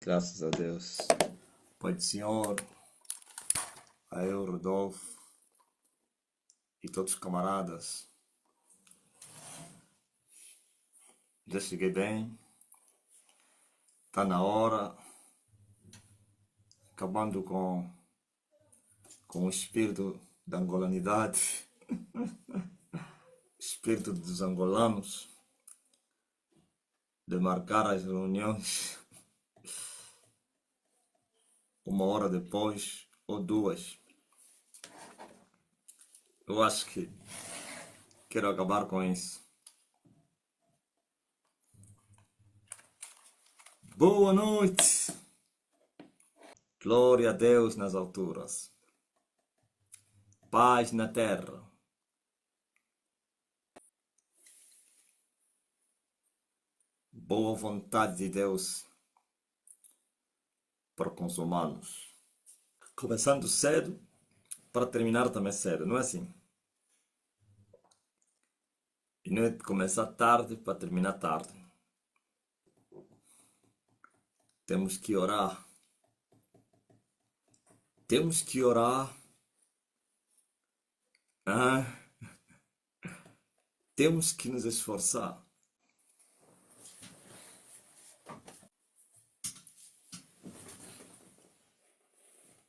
Graças a Deus. Pai do Senhor, a eu, Rodolfo e todos os camaradas. Já cheguei bem. Está na hora. Acabando com o espírito da angolanidade. Espírito dos angolanos. De marcar as reuniões 1 hora depois ou 2. Eu acho que quero acabar com isso. Boa noite! Glória a Deus nas alturas. Paz na terra. Boa vontade de Deus para com os humanos. Começando cedo para terminar também cedo, não é assim? E não é de começar tarde para terminar tarde. Temos que orar. Temos que orar. Ah, temos que nos esforçar.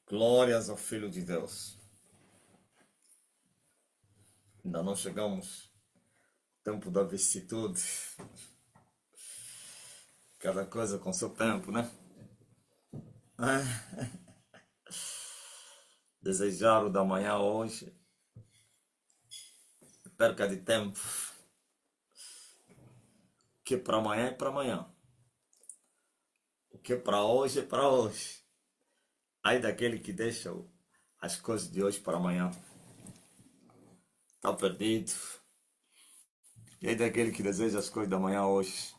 Glórias ao Filho de Deus. Ainda não chegamos ao tempo da vicissitude. Cada coisa com seu tempo, né? Desejar o da manhã hoje. Perca de tempo. O que é para amanhã é para amanhã. O que é para hoje é para hoje. Ai daquele que deixa as coisas de hoje para amanhã. Está perdido. E aí daquele que deseja as coisas da manhã hoje.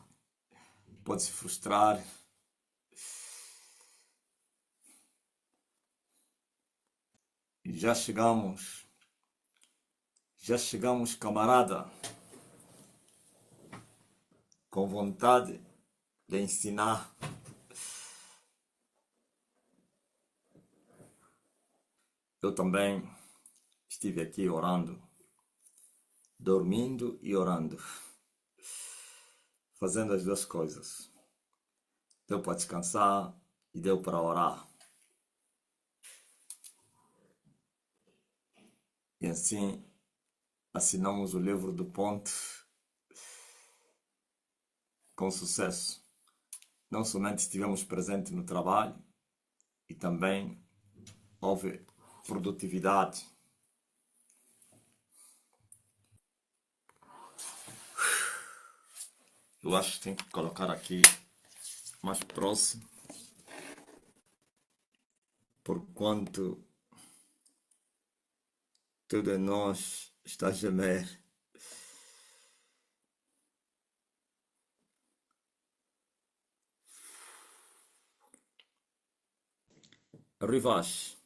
Pode se frustrar. E já chegamos, camarada, com vontade de ensinar. Eu também estive aqui orando, dormindo e orando, fazendo as duas coisas. Deu para descansar e deu para orar. E assim assinamos o livro do ponto com sucesso. Não somente estivemos presentes no trabalho, e também houve produtividade. Eu acho que tem que colocar aqui mais próximo, porquanto tudo em nós está a gemer. Rivaz.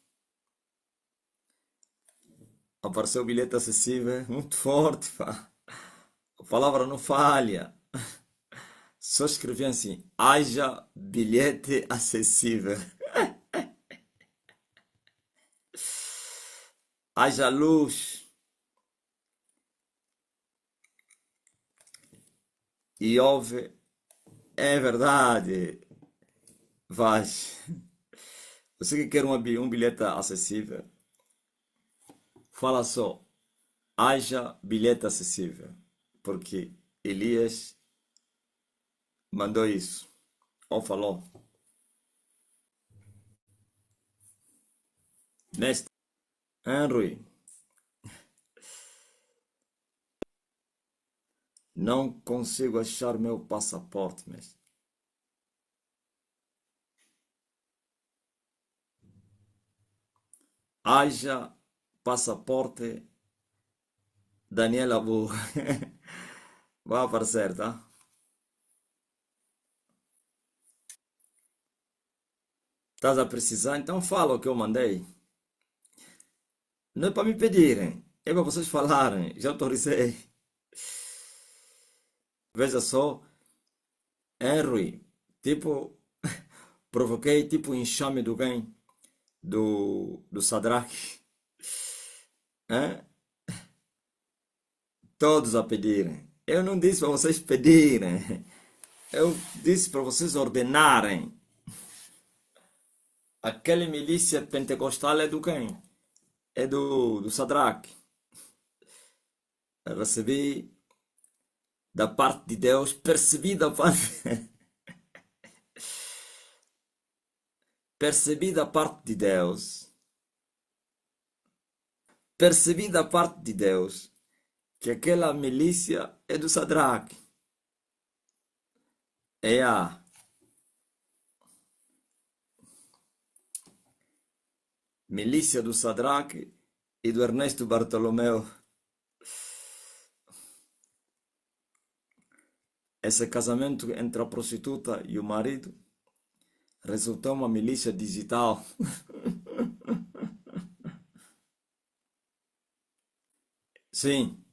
Apareceu o bilhete acessível, muito forte, pá. A palavra não falha. Só escrevi assim, haja bilhete acessível. Haja luz. E houve, é verdade. Vaz. Você que quer um bilhete acessível, fala só, haja bilhete acessível. Porque Elias mandou isso. Ou falou. Neste, Henry, não consigo achar meu passaporte, mas haja passaporte Daniel Abu. Vai aparecer, tá? Estás a precisar? Então fala o que eu mandei. Não é para me pedirem, é para vocês falarem. Já autorizei. Veja só, Henry, tipo, Provoquei tipo um enxame do quem? Do Sadraque. Hã? Todos a pedirem. Eu não disse para vocês pedirem. Eu disse para vocês ordenarem. Aquela milícia pentecostal é do quem? É do Sadraque. Eu recebi da parte de Deus, percebi da parte, percebi da parte de Deus, percebi da parte de Deus que aquela milícia é do Sadraque. É a milícia do Sadraque e do Ernesto Bartolomeu. Esse casamento entre a prostituta e o marido resultou uma milícia digital. Sim,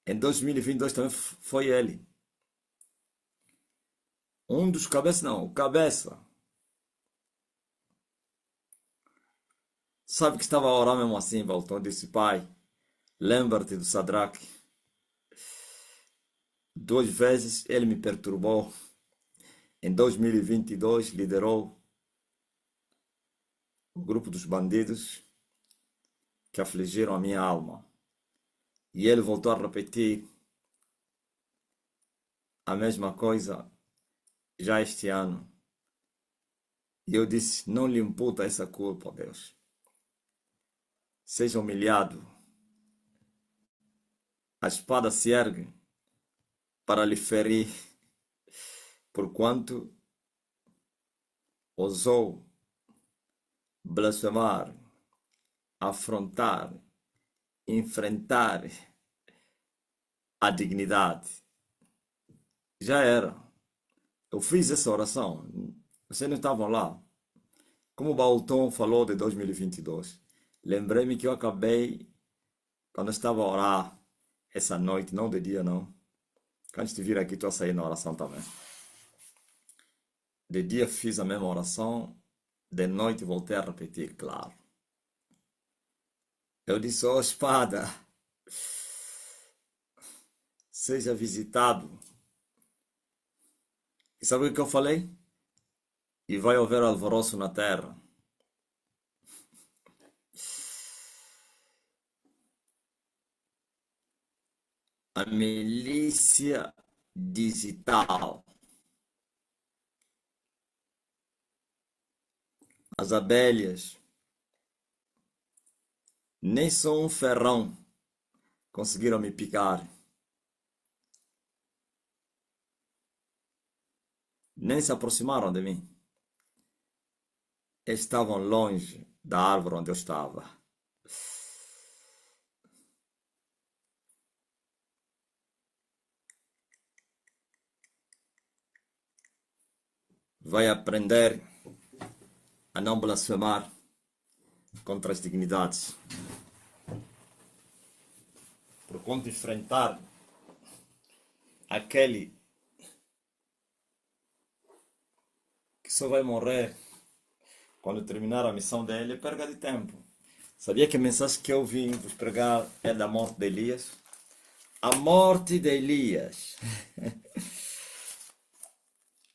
em 2022 também foi ele. Um dos cabeças, não, o cabeça. Sabe que estava a orar mesmo assim, voltou, disse, pai, lembra-te do Sadraque. 2 vezes ele me perturbou. Em 2022 liderou o grupo dos bandidos que afligiram a minha alma. E ele voltou a repetir a mesma coisa já este ano. E eu disse, não lhe imputa essa culpa, Deus. Seja humilhado. A espada se ergue para lhe ferir, porquanto ousou blasfemar, afrontar, enfrentar a dignidade. Já era. Eu fiz essa oração. Vocês não estavam lá. Como o Balton falou de 2022. Lembrei-me que eu acabei, quando eu estava a orar essa noite, não de dia não. Antes de vir aqui, estou a sair na oração também. De dia fiz a mesma oração, de noite voltei a repetir, claro. Eu disse, oh espada, seja visitado. E sabe o que eu falei? E vai haver alvoroço na terra. A milícia digital. As abelhas. Nem só um ferrão conseguiram me picar. Nem se aproximaram de mim. Estavam longe da árvore onde eu estava. Vai aprender a não blasfemar contra as dignidades. Por conta de enfrentar aquele que só vai morrer quando terminar a missão dele, é perda de tempo. Sabia que a mensagem que eu vim vos pregar é da morte de Elias? A morte de Elias.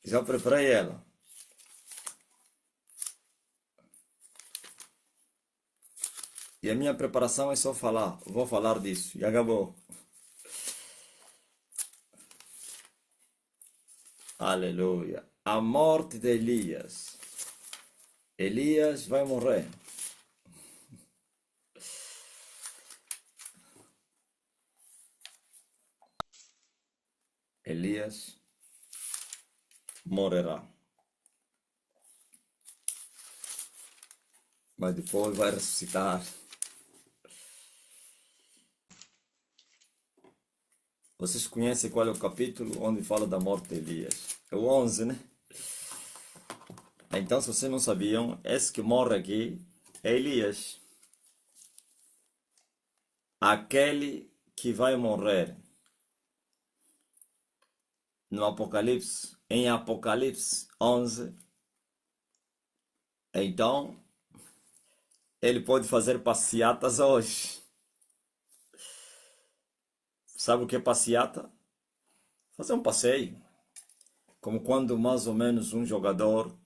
Já preparei ela. E a minha preparação é só falar. Vou falar disso. E acabou. Aleluia. A morte de Elias. Elias vai morrer. Elias morrerá. Mas depois vai ressuscitar. Vocês conhecem qual é o capítulo onde fala da morte de Elias? É o 11, né? Então, se vocês não sabiam, esse que morre aqui é Elias. Aquele que vai morrer no Apocalipse, em Apocalipse 11, Então, ele pode fazer passeatas hoje. Sabe o que é passeata? Fazer um passeio. Como quando mais ou menos um jogador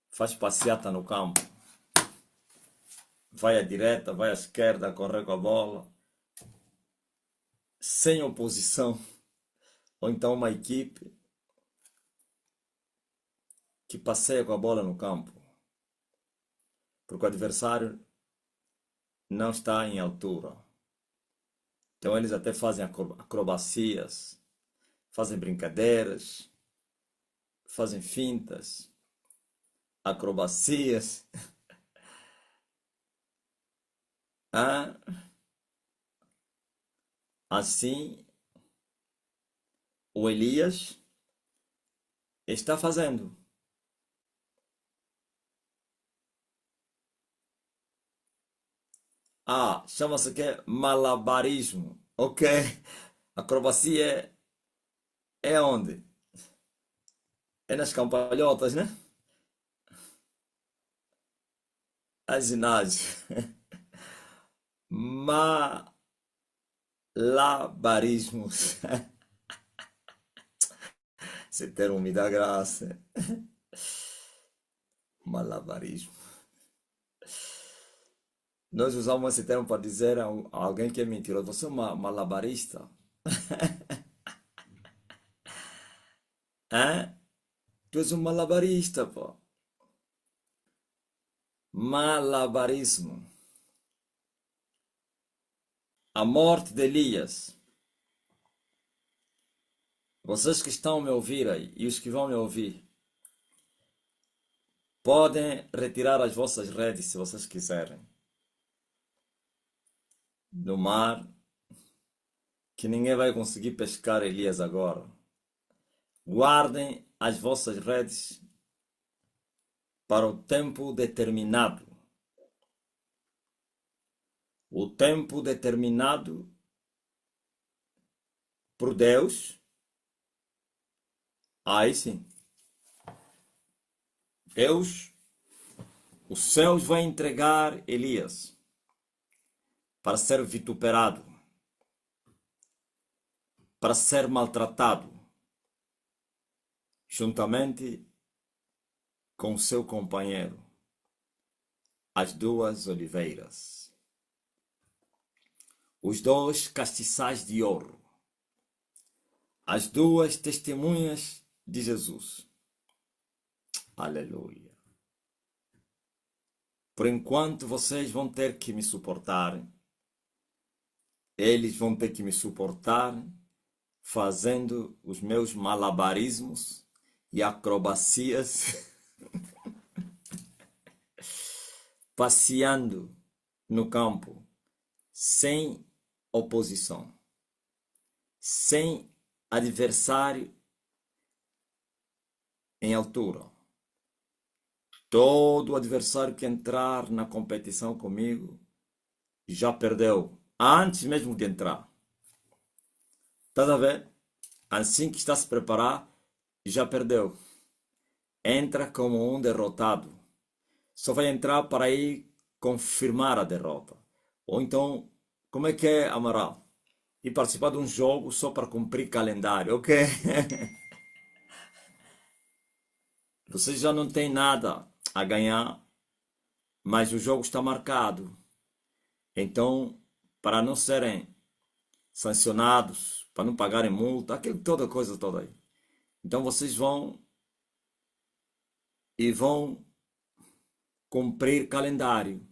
faz passeata no campo. Vai à direita, vai à esquerda, corre com a bola. Sem oposição. Ou então uma equipe que passeia com a bola no campo. Porque o adversário não está em altura. Então eles até fazem acrobacias, fazem brincadeiras, fazem fintas, acrobacias. Ah, assim, o Elias está fazendo. Ah, chama-se que malabarismo. Ok. Acrobacia é onde? É nas campalhotas, né? A ginásio. Malabarismo. Esse termo me dá graça. Malabarismo. Nós usamos esse termo para dizer a alguém que é mentiroso. Você é malabarista? Hã? Tu és um malabarista, pô. Malabarismo. A morte de Elias. Vocês que estão a me ouvir aí e os que vão me ouvir, podem retirar as vossas redes se vocês quiserem. Do mar, que ninguém vai conseguir pescar Elias agora. Guardem as vossas redes para o tempo determinado. O tempo determinado por Deus. Aí sim. Deus, os céus vai entregar Elias para ser vituperado, para ser maltratado, juntamente com seu companheiro, as duas oliveiras, os dois castiçais de ouro, as duas testemunhas de Jesus. Aleluia. Por enquanto vocês vão ter que me suportar, eles vão ter que me suportar fazendo os meus malabarismos e acrobacias, passeando no campo, sem oposição, sem adversário em altura. Todo adversário que entrar na competição comigo já perdeu, antes mesmo de entrar. Estás a ver? Assim que está a se preparar, já perdeu. Entra como um derrotado. Só vai entrar para ir confirmar a derrota. Ou então, como é que é, Amaral? E participar de um jogo só para cumprir calendário, ok? Você já não tem nada a ganhar, mas o jogo está marcado. Então, para não serem sancionados, para não pagarem multa, toda coisa toda aí. Então vocês vão cumprir calendário.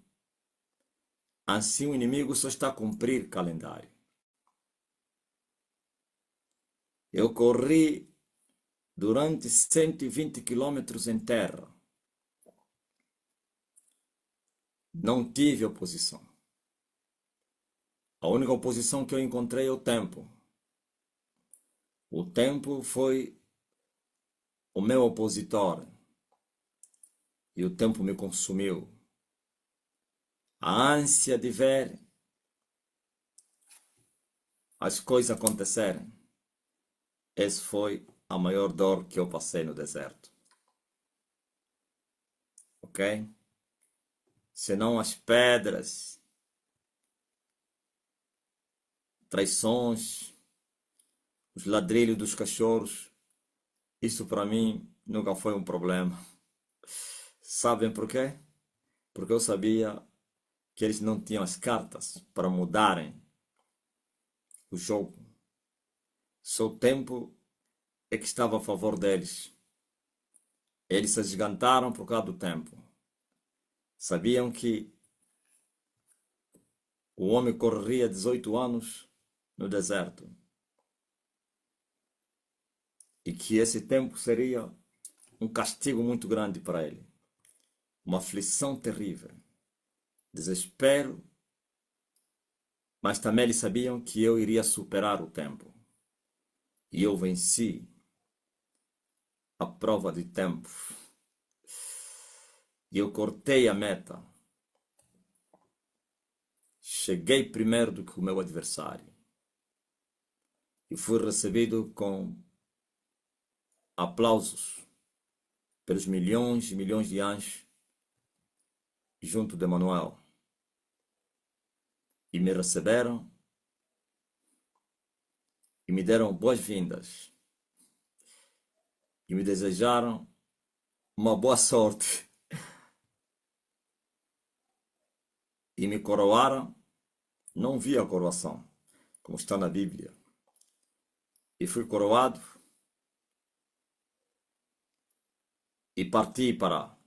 Assim o inimigo só está a cumprir calendário. Eu corri durante 120 quilômetros em terra. Não tive oposição. A única oposição que eu encontrei é o tempo. O tempo foi o meu opositor. E o tempo me consumiu. A ânsia de ver as coisas acontecerem. Essa foi a maior dor que eu passei no deserto. Ok? senão as pedras, traições, os ladrilhos dos cachorros. Isso para mim nunca foi um problema. Sabem por quê? Porque eu sabia que eles não tinham as cartas para mudarem o jogo. Só o tempo é que estava a favor deles. Eles se agigantaram por causa do tempo. Sabiam que o homem correria 18 anos no deserto e que esse tempo seria um castigo muito grande para ele, uma aflição terrível, desespero, mas também eles sabiam que eu iria superar o tempo. E eu venci a prova de tempo. E eu cortei a meta. Cheguei primeiro do que o meu adversário. E fui recebido com aplausos pelos milhões e milhões de anjos junto de Emanuel. E me receberam e me deram boas-vindas. E me desejaram uma boa sorte. E me coroaram. Não vi a coroação, como está na Bíblia. E fui coroado e parti para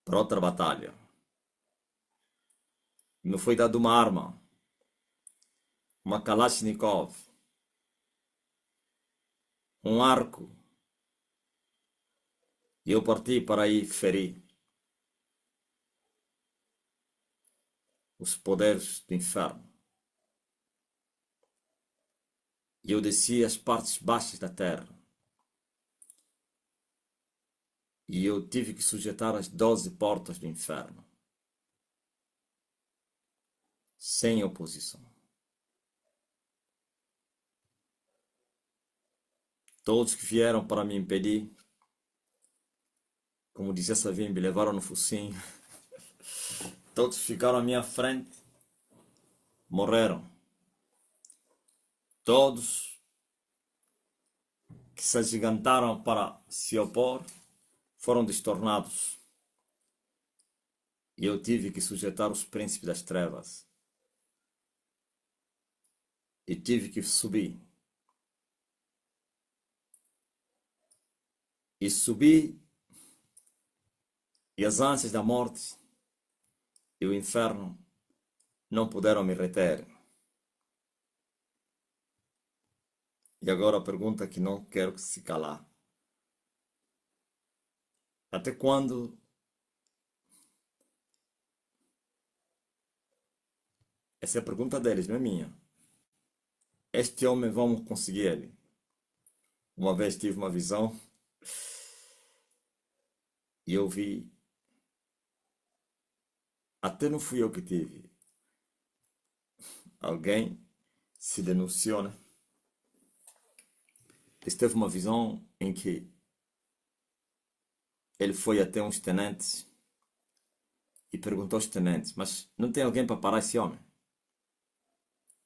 outra batalha. Me foi dada uma arma, uma Kalashnikov, um arco, e eu parti para ir ferir os poderes do inferno. E eu desci as partes baixas da terra. E eu tive que sujeitar as 12 portas do inferno. Sem oposição. Todos que vieram para me impedir, como dizia Savim, me levaram no focinho. Todos ficaram à minha frente, morreram. Todos que se agigantaram para se opor foram destornados. E eu tive que sujeitar os príncipes das trevas. E tive que subir. E subi, e as ânsias da morte e o inferno não puderam me reter. E agora a pergunta que não quero se calar. Até quando essa é a pergunta deles, não é minha. Este homem, vamos conseguir ele. Uma vez tive uma visão e eu vi, até não fui eu que tive, alguém se denunciou, né? Ele teve uma visão em que ele foi até uns tenentes e perguntou aos tenentes, mas não tem alguém para parar esse homem?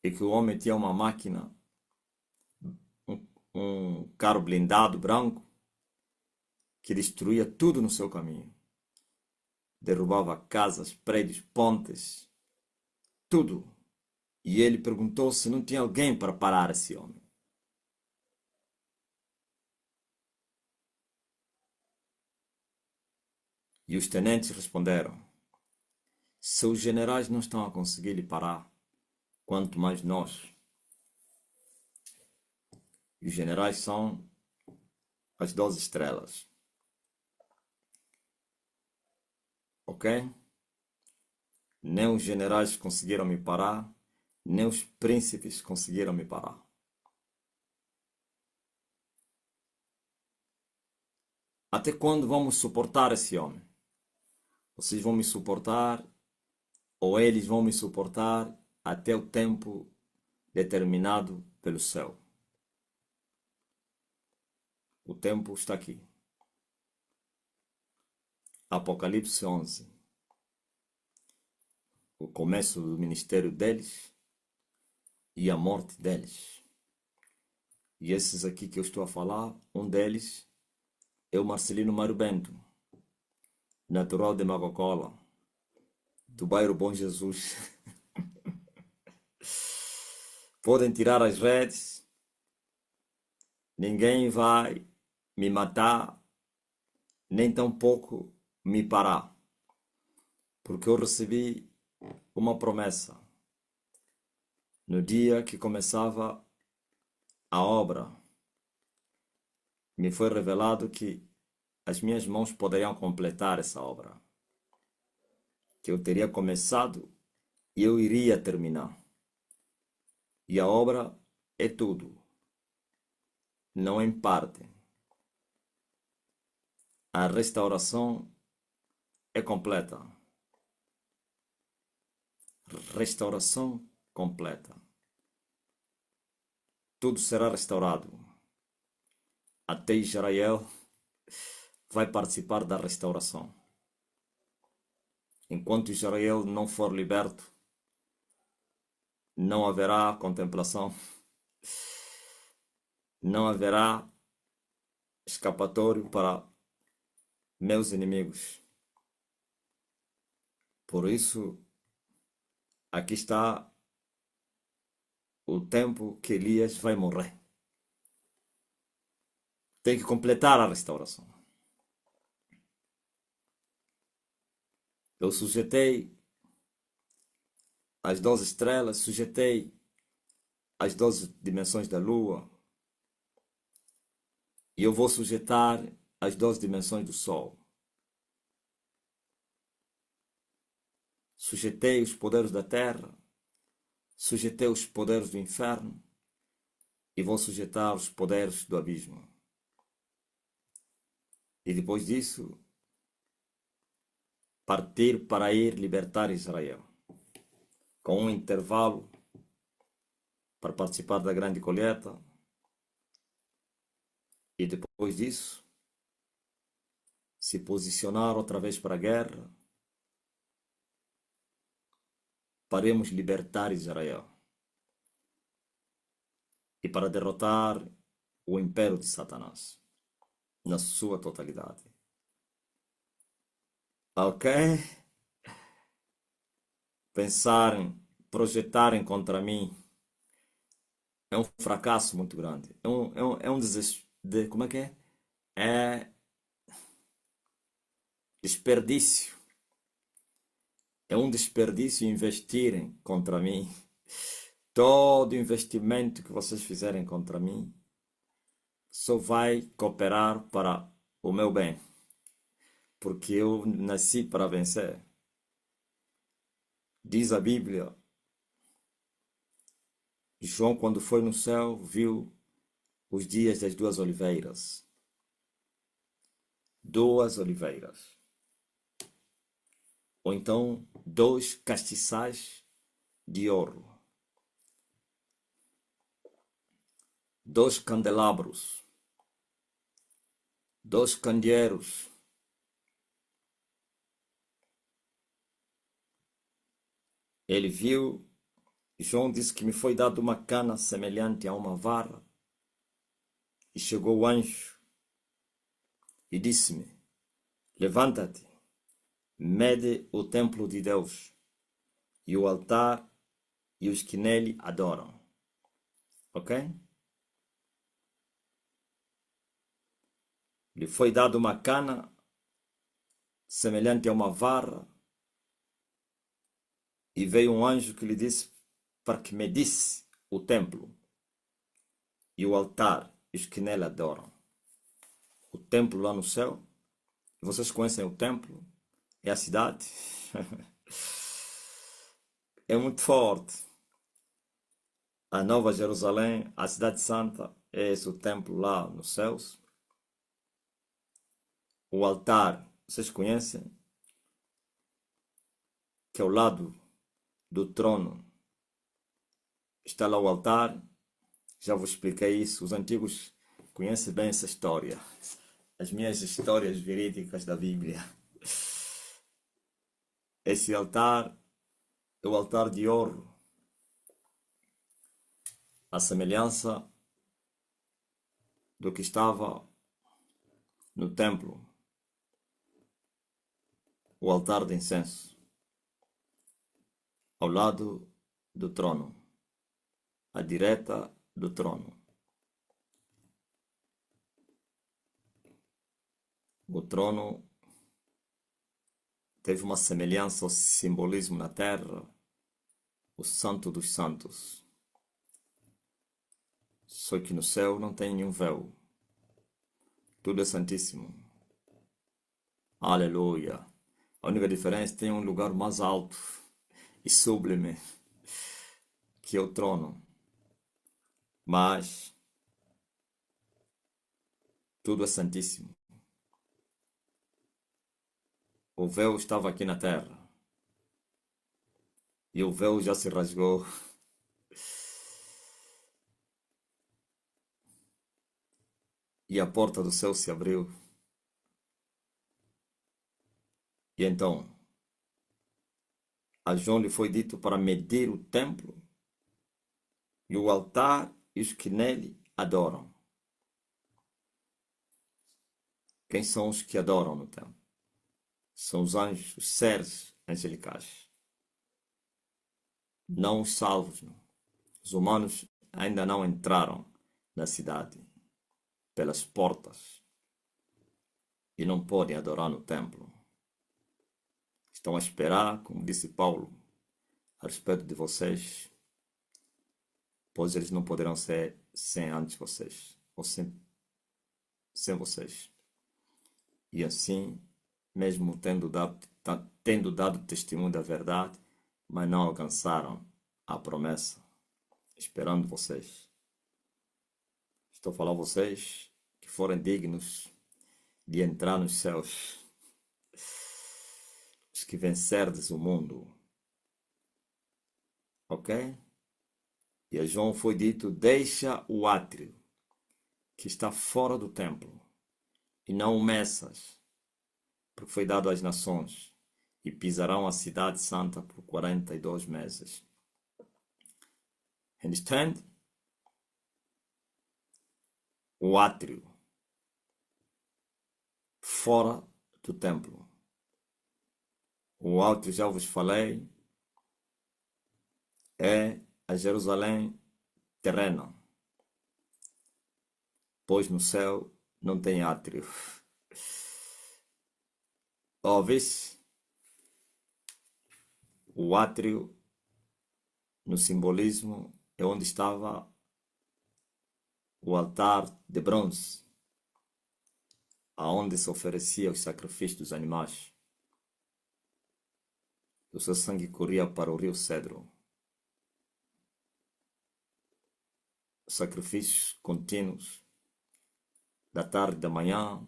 E que o homem tinha uma máquina, um carro blindado branco, que destruía tudo no seu caminho. Derrubava casas, prédios, pontes, tudo. E ele perguntou se não tinha alguém para parar esse homem. E os tenentes responderam: se os generais não estão a conseguir lhe parar, quanto mais nós. E os generais são as 12 estrelas. Ok? Nem os generais conseguiram me parar, nem os príncipes conseguiram me parar. Até quando vamos suportar esse homem? Vocês vão me suportar, ou eles vão me suportar até o tempo determinado pelo céu. O tempo está aqui. Apocalipse 11, o começo do ministério deles e a morte deles. E esses aqui que eu estou a falar, um deles é o Marcelino Mário Bento, natural de Magocola, do bairro Bom Jesus. Podem tirar as redes, ninguém vai me matar, nem tampouco me parar, porque eu recebi uma promessa. No dia que começava a obra, me foi revelado que as minhas mãos poderiam completar essa obra, que eu teria começado e eu iria terminar. E a obra é tudo, não em parte. A restauração é completa. Restauração completa. Tudo será restaurado. Até Israel vai participar da restauração. Enquanto Israel não for liberto, não haverá contemplação, não haverá escapatório para meus inimigos. Por isso, aqui está o tempo que Elias vai morrer. Tem que completar a restauração. Eu sujeitei as 12 estrelas, sujeitei as 12 dimensões da lua, e eu vou sujeitar as 12 dimensões do sol. Sujeitei os poderes da terra, sujeitei os poderes do inferno e vou sujeitar os poderes do abismo. E depois disso, partir para ir libertar Israel, com um intervalo para participar da grande colheita. E depois disso, se posicionar outra vez para a guerra, paremos libertar Israel. E para derrotar o império de Satanás, na sua totalidade. Ok? Pensarem, projetarem contra mim é um fracasso muito grande. É um desespero. Como é que é? É desperdício. É um desperdício investirem contra mim. Todo investimento que vocês fizerem contra mim só vai cooperar para o meu bem. Porque eu nasci para vencer. Diz a Bíblia, João, quando foi no céu, viu os dias das duas oliveiras. Duas oliveiras. Ou então, dois castiçais de ouro. Dois candelabros. Dois candeeiros. Ele viu, João disse que me foi dado uma cana semelhante a uma vara. E chegou o anjo e disse-me, levanta-te, mede o templo de Deus, e o altar e os que nele adoram. Ok? Lhe foi dado uma cana semelhante a uma vara, e veio um anjo que lhe disse para que medisse o templo e o altar e os que nele adoram. O templo lá no céu, vocês conhecem o templo, é a cidade. É muito forte. A Nova Jerusalém, a cidade santa, é esse o templo lá nos céus. O altar, vocês conhecem, que é ao lado do trono. Está lá o altar. Já vos expliquei isso. Os antigos conhecem bem essa história. As minhas histórias verídicas da Bíblia. Esse altar é o altar de ouro, a semelhança do que estava no templo, o altar de incenso, ao lado do trono, à direita do trono. O trono teve uma semelhança ao simbolismo na terra, o Santo dos Santos. Só que no céu não tem nenhum véu. Tudo é santíssimo. Aleluia. A única diferença é que tem um lugar mais alto e sublime, que é o trono. Mas tudo é santíssimo. O véu estava aqui na terra. E o véu já se rasgou. E a porta do céu se abriu. E então, a João lhe foi dito para medir o templo e o altar e os que nele adoram. Quem são os que adoram no templo? São os anjos, os seres angelicais. Não os salvos, não. Os humanos ainda não entraram na cidade pelas portas e não podem adorar no templo. Estão a esperar, como disse Paulo, a respeito de vocês, pois eles não poderão ser sem antes vocês, ou sem vocês. E assim, mesmo tendo dado testemunho da verdade, mas não alcançaram a promessa, esperando vocês. Estou a falar a vocês que forem dignos de entrar nos céus, os que vencerdes o mundo. Ok? E a João foi dito: deixa o átrio que está fora do templo e não o meças, porque foi dado às nações, e pisarão a cidade santa por 42 meses. Understand? O átrio fora do templo. O átrio, já vos falei, é a Jerusalém terrena, pois no céu não tem átrio. Ouvis? O átrio, no simbolismo, é onde estava o altar de bronze, aonde se oferecia os sacrifícios dos animais. O seu sangue corria para o rio Cedro. Sacrifícios contínuos, da tarde, da manhã,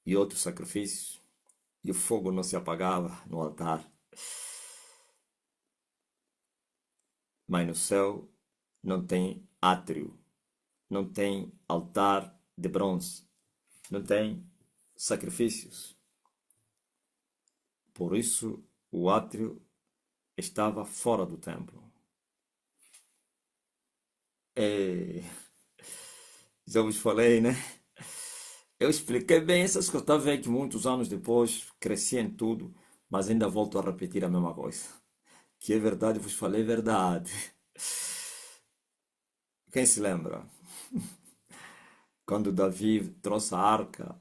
e outros sacrifícios, e o fogo não se apagava no altar. Mas no céu não tem átrio, não tem altar de bronze, não tem sacrifícios. Por isso o átrio estava fora do templo. E já vos falei, né? Eu expliquei bem essas coisas. Está a ver que muitos anos depois cresci em tudo, mas ainda volto a repetir a mesma coisa. Que é verdade, vos falei verdade. Quem se lembra? Quando Davi trouxe a arca,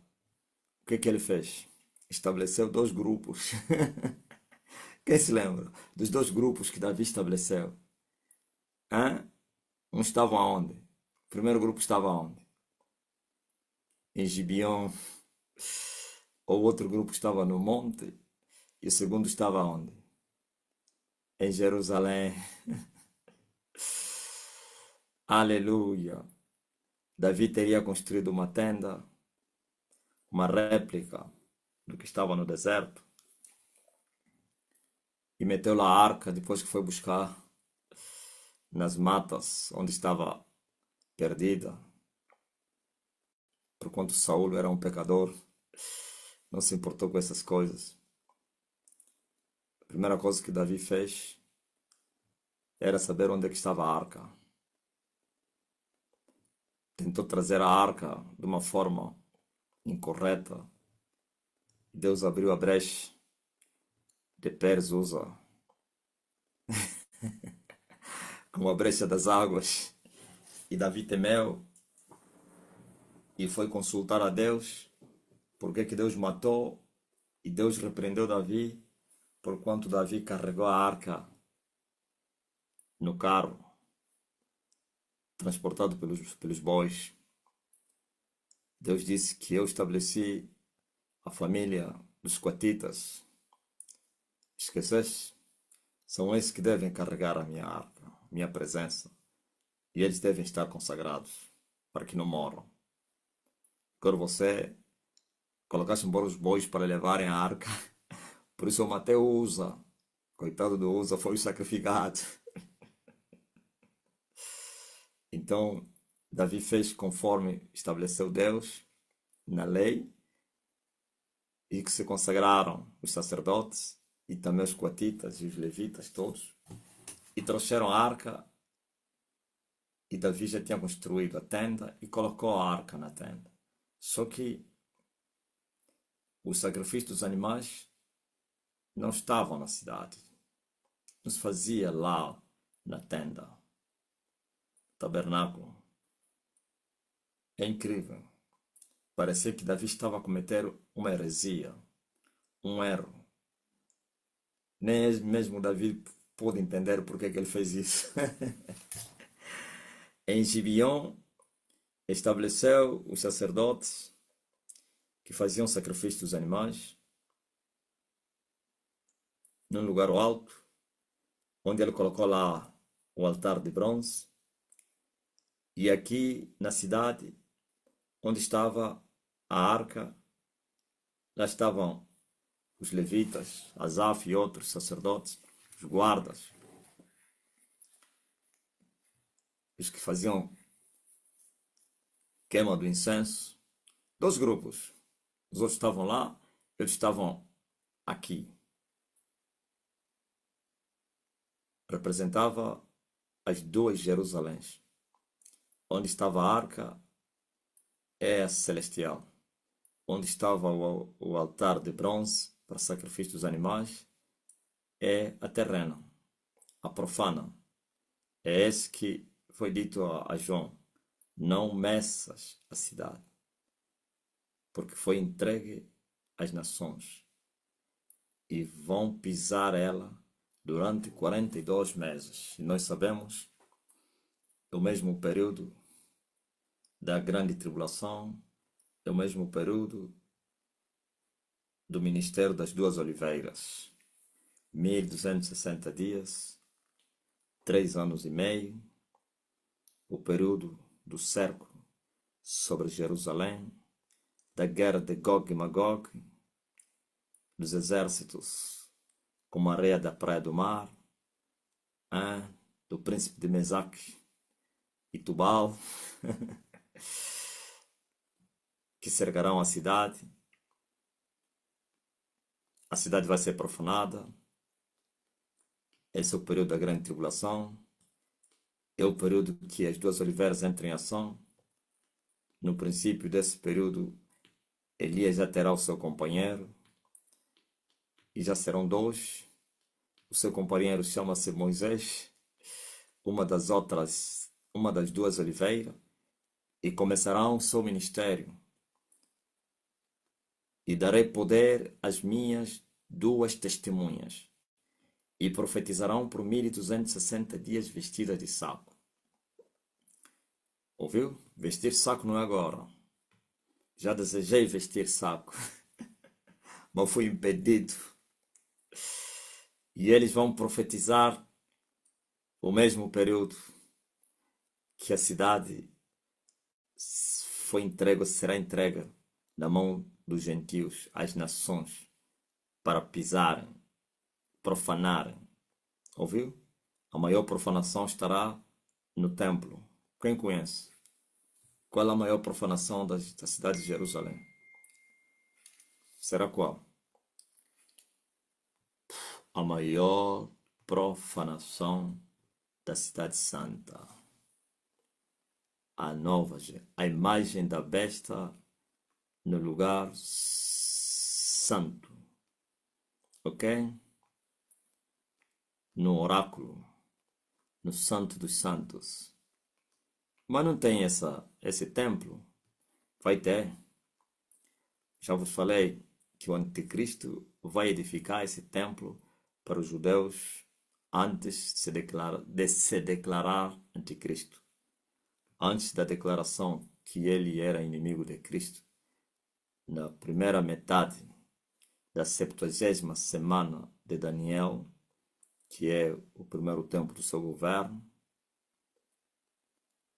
o que ele fez? Estabeleceu dois grupos. Quem se lembra dos dois grupos que Davi estabeleceu? Hã? Um estava onde? O primeiro grupo estava onde? Em Gibeão. O outro grupo estava no monte. E o segundo estava onde? Em Jerusalém. Aleluia. Davi teria construído uma tenda, uma réplica do que estava no deserto, e meteu lá a arca depois que foi buscar nas matas onde estava perdida, porquanto Saul era um pecador não se importou com essas coisas. A primeira coisa que Davi fez era saber onde é que estava a arca. Tentou trazer a arca de uma forma incorreta. Deus abriu a brecha de Pérez usa como a brecha das águas. E Davi temeu e foi consultar a Deus porque que Deus matou. E Deus repreendeu Davi porquanto Davi carregou a arca no carro, transportado pelos bois. Deus disse que eu estabeleci a família dos coatitas. Esqueceste? São esses que devem carregar a minha arca, minha presença. E eles devem estar consagrados para que não morram. Agora você colocaste embora os bois para levarem a arca. Por isso eu matei o Uza. Coitado do Uza, foi sacrificado. Então, Davi fez conforme estabeleceu Deus na lei e que se consagraram os sacerdotes e também os coatitas e os levitas todos e trouxeram a arca e Davi já tinha construído a tenda e colocou a arca na tenda. Só que o sacrifício dos animais não estavam na cidade. Não se fazia lá na tenda. Tabernáculo. É incrível. Parecia que Davi estava a cometer uma heresia, um erro. Nem mesmo Davi pôde entender por que ele fez isso. Em Gibeon, estabeleceu os sacerdotes que faziam sacrifício dos animais num lugar alto, onde ele colocou lá o altar de bronze. E aqui na cidade, onde estava a arca, lá estavam os levitas, Asaf e outros sacerdotes, os guardas, os que faziam queima do incenso. Dois grupos. Os outros estavam lá, eles estavam aqui. Representava as duas Jerusaléns. Onde estava a arca é a celestial. Onde estava o altar de bronze para sacrifício dos animais é a terrena, a profana. É esse que foi dito a João: não meças a cidade, porque foi entregue às nações e vão pisar ela durante 42 meses. E nós sabemos é o mesmo período da grande tribulação, é o mesmo período do ministério das duas oliveiras. 1260 dias, 3 anos e meio, o período do cerco sobre Jerusalém, da guerra de Gog e Magog, dos exércitos como a areia da praia do mar, do príncipe de Mesaque e Tubal, que cercarão a cidade. A cidade vai ser profanada. Esse é o período da grande tribulação. É o período que as duas oliveiras entram em ação. No princípio desse período, Elias já terá o seu companheiro. E já serão dois. O seu companheiro chama-se Moisés. Uma das duas oliveiras. E começarão o seu ministério. E darei poder às minhas duas testemunhas. E profetizarão por 1260 dias vestidas de saco. Ouviu? Vestir saco não é agora. Já desejei vestir saco, mas fui impedido. E eles vão profetizar o mesmo período que a cidade foi entregue, será entregue na mão dos gentios, às nações, para pisarem, profanarem. Ouviu? A maior profanação estará no templo. Quem conhece? Qual é a maior profanação da cidade de Jerusalém? será qual? A maior profanação da cidade santa. A nova, a imagem da besta no lugar santo, ok? No oráculo, no santo dos santos. Mas não tem esse templo? Vai ter. Já vos falei que o anticristo vai edificar esse templo para os judeus antes de se declarar anticristo. Antes da declaração que ele era inimigo de Cristo, na primeira metade da 70ª semana de Daniel, que é o primeiro tempo do seu governo,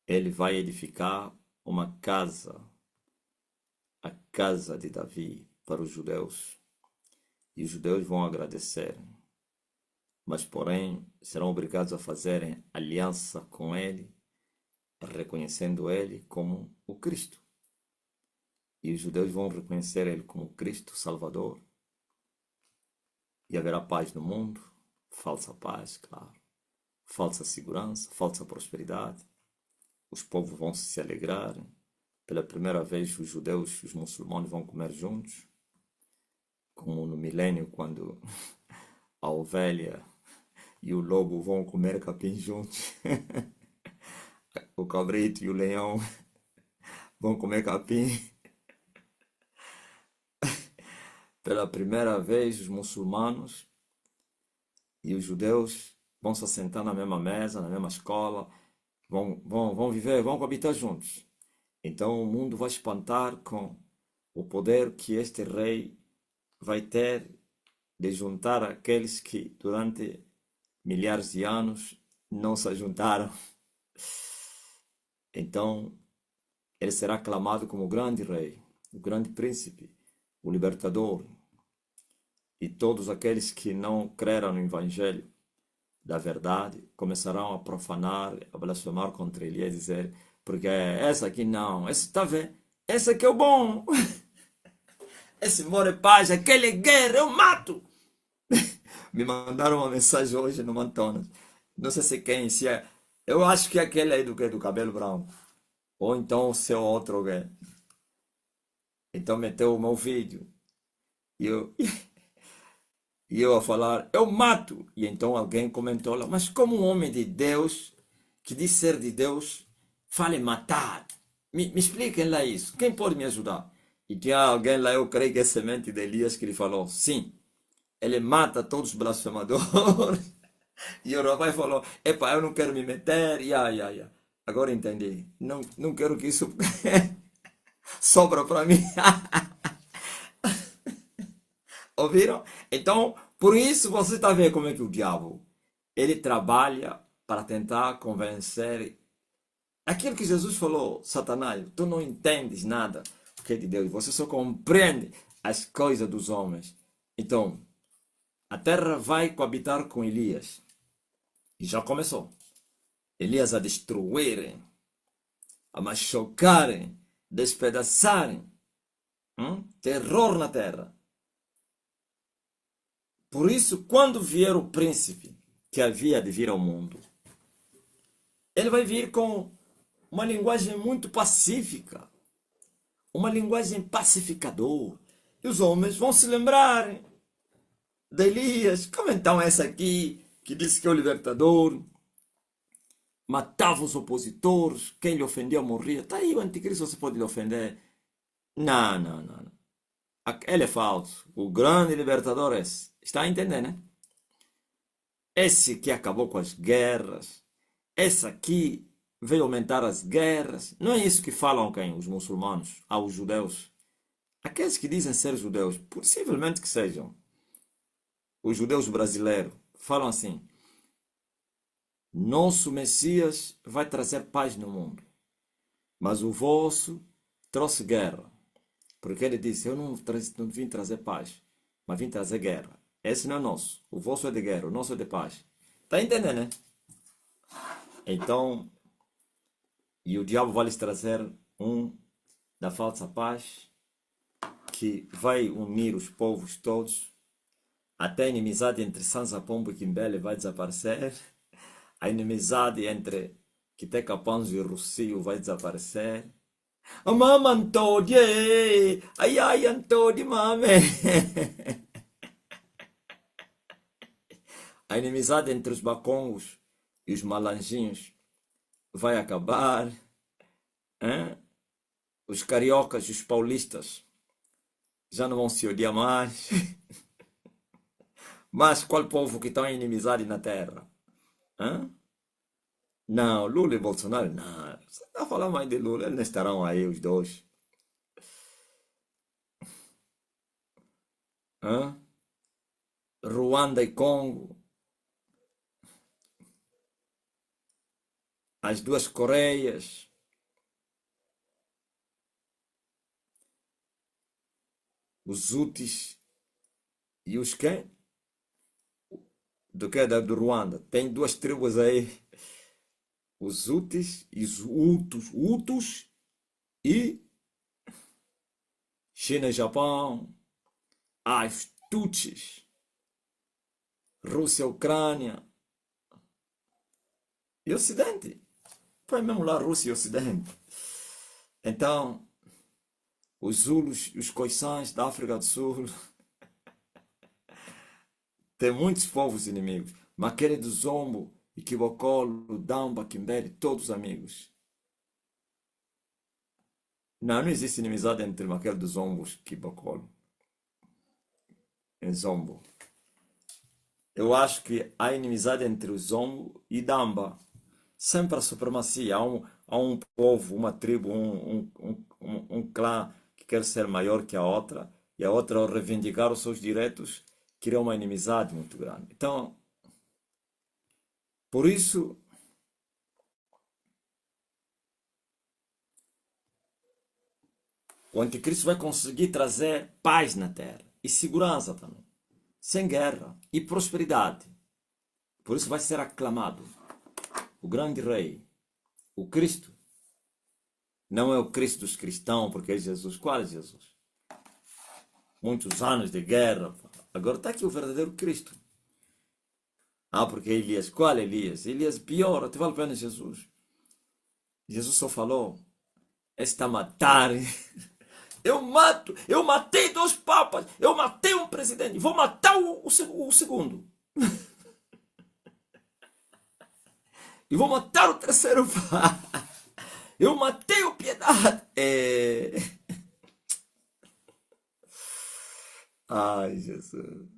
ele vai edificar uma casa, a casa de Davi, para os judeus. E os judeus vão agradecer, mas porém serão obrigados a fazerem aliança com ele, reconhecendo ele como o Cristo. E os judeus vão reconhecer ele como Cristo Salvador. E haverá paz no mundo, falsa paz, claro, falsa segurança, falsa prosperidade. Os povos vão se alegrar. Pela primeira vez os judeus e os muçulmanos vão comer juntos, como no milênio, quando a ovelha e o lobo vão comer capim juntos. O cabrito e o leão vão comer capim. Pela primeira vez os muçulmanos e os judeus vão se assentar na mesma mesa, na mesma escola, vão viver, vão coabitar juntos. Então o mundo vai espantar com o poder que este rei vai ter de juntar aqueles que durante milhares de anos não se juntaram. Então ele será aclamado como o grande rei, o grande príncipe, o libertador. E todos aqueles que não creram no evangelho da verdade começarão a profanar, a blasfemar contra ele e a dizer: porque essa aqui não, esse tá vendo? Esse aqui é o bom. Esse mora em paz, aquele é guerra, eu mato. Me mandaram uma mensagem hoje no Mantonas. Não sei se quem, se é. Eu acho que aquele aí do cabelo branco. Ou então o seu outro alguém. Então meteu o meu vídeo. E eu, e eu a falar, eu mato. E então alguém comentou lá, mas como um homem de Deus, que diz ser de Deus, fala em matar? Me expliquem lá isso. Quem pode me ajudar? E tinha alguém lá, eu creio que é semente de Elias, que ele falou, sim, ele mata todos os blasfemadores. E o rapaz falou, epa, eu não quero me meter, agora entendi. Não quero que isso sobra para mim. Ouviram? Então, por isso você está vendo como é que o diabo, ele trabalha para tentar convencer aquilo que Jesus falou, Satanás, tu não entendes nada que é de Deus, você só compreende as coisas dos homens. Então, a terra vai coabitar com Elias. E já começou. Elias a destruírem, a machucarem, despedaçarem. Terror na terra. Por isso, quando vier o príncipe que havia de vir ao mundo, ele vai vir com uma linguagem muito pacífica, uma linguagem pacificadora. E os homens vão se lembrar de Elias. Como então essa aqui, que disse que é o libertador, matava os opositores, quem lhe ofendia morria. Está aí o anticristo, você pode lhe ofender. Não. Ele é falso. O grande libertador é esse. Está a entender, né? Esse que acabou com as guerras. Esse aqui veio aumentar as guerras. Não é isso que falam quem? Os muçulmanos, aos judeus. Aqueles que dizem ser judeus, possivelmente que sejam os judeus brasileiros, falam assim: nosso Messias vai trazer paz no mundo, mas o vosso trouxe guerra. Porque ele disse, eu não vim trazer paz, mas vim trazer guerra. Esse não é nosso. O vosso é de guerra, o nosso é de paz. Está entendendo, né? Então, e o diabo vai lhes trazer da falsa paz, que vai unir os povos todos. Até a inimizade entre Sansa Pombo e Quimbele vai desaparecer. A inimizade entre Quiteca Panzo e Rocio vai desaparecer. A mama Antônia, ai ai Antônia, mame. A inimizade entre os bacongos e os malanjinhos vai acabar. Hein? Os cariocas e os paulistas já não vão se odiar mais. Mas qual povo que está em inimizade na terra? Hã? Não, Lula e Bolsonaro, não. Você está falando mais de Lula, eles não estarão aí os dois. Hã? Ruanda e Congo, as duas Coreias, os Houthis e os quem? Do que? Do Ruanda. Tem duas tribos aí, os Houthis e os Hutus e China e Japão, as Tutsis, Rússia, Ucrânia e Ocidente. Foi mesmo lá Rússia e Ocidente. Então, os Zulus e os Khoisans da África do Sul. Tem muitos povos inimigos. Maquere do Zombo, Iquibocolo, Damba, Quimbele, todos amigos. Não, não existe inimizade entre Maquere do Zombo e Iquibocolo. Em Zombo. Eu acho que há inimizade entre o Zombo e Damba. Sempre a supremacia. Há um povo, uma tribo, um clã que quer ser maior que a outra. E a outra, ao reivindicar os seus direitos, cria uma inimizade muito grande. Então, por isso, o anticristo vai conseguir trazer paz na terra e segurança também, sem guerra e prosperidade. Por isso vai ser aclamado o grande rei, o Cristo. Não é o Cristo dos cristãos, porque é Jesus. Qual é Jesus? Muitos anos de guerra. Agora está aqui o verdadeiro Cristo. Ah, porque Elias. Qual Elias? Elias pior, até vale a pena Jesus. Jesus só falou, está a matar. Eu matei dois papas, eu matei um presidente, vou matar o segundo. E vou matar o terceiro papa. Eu matei o Piedade. Ai, Jesus.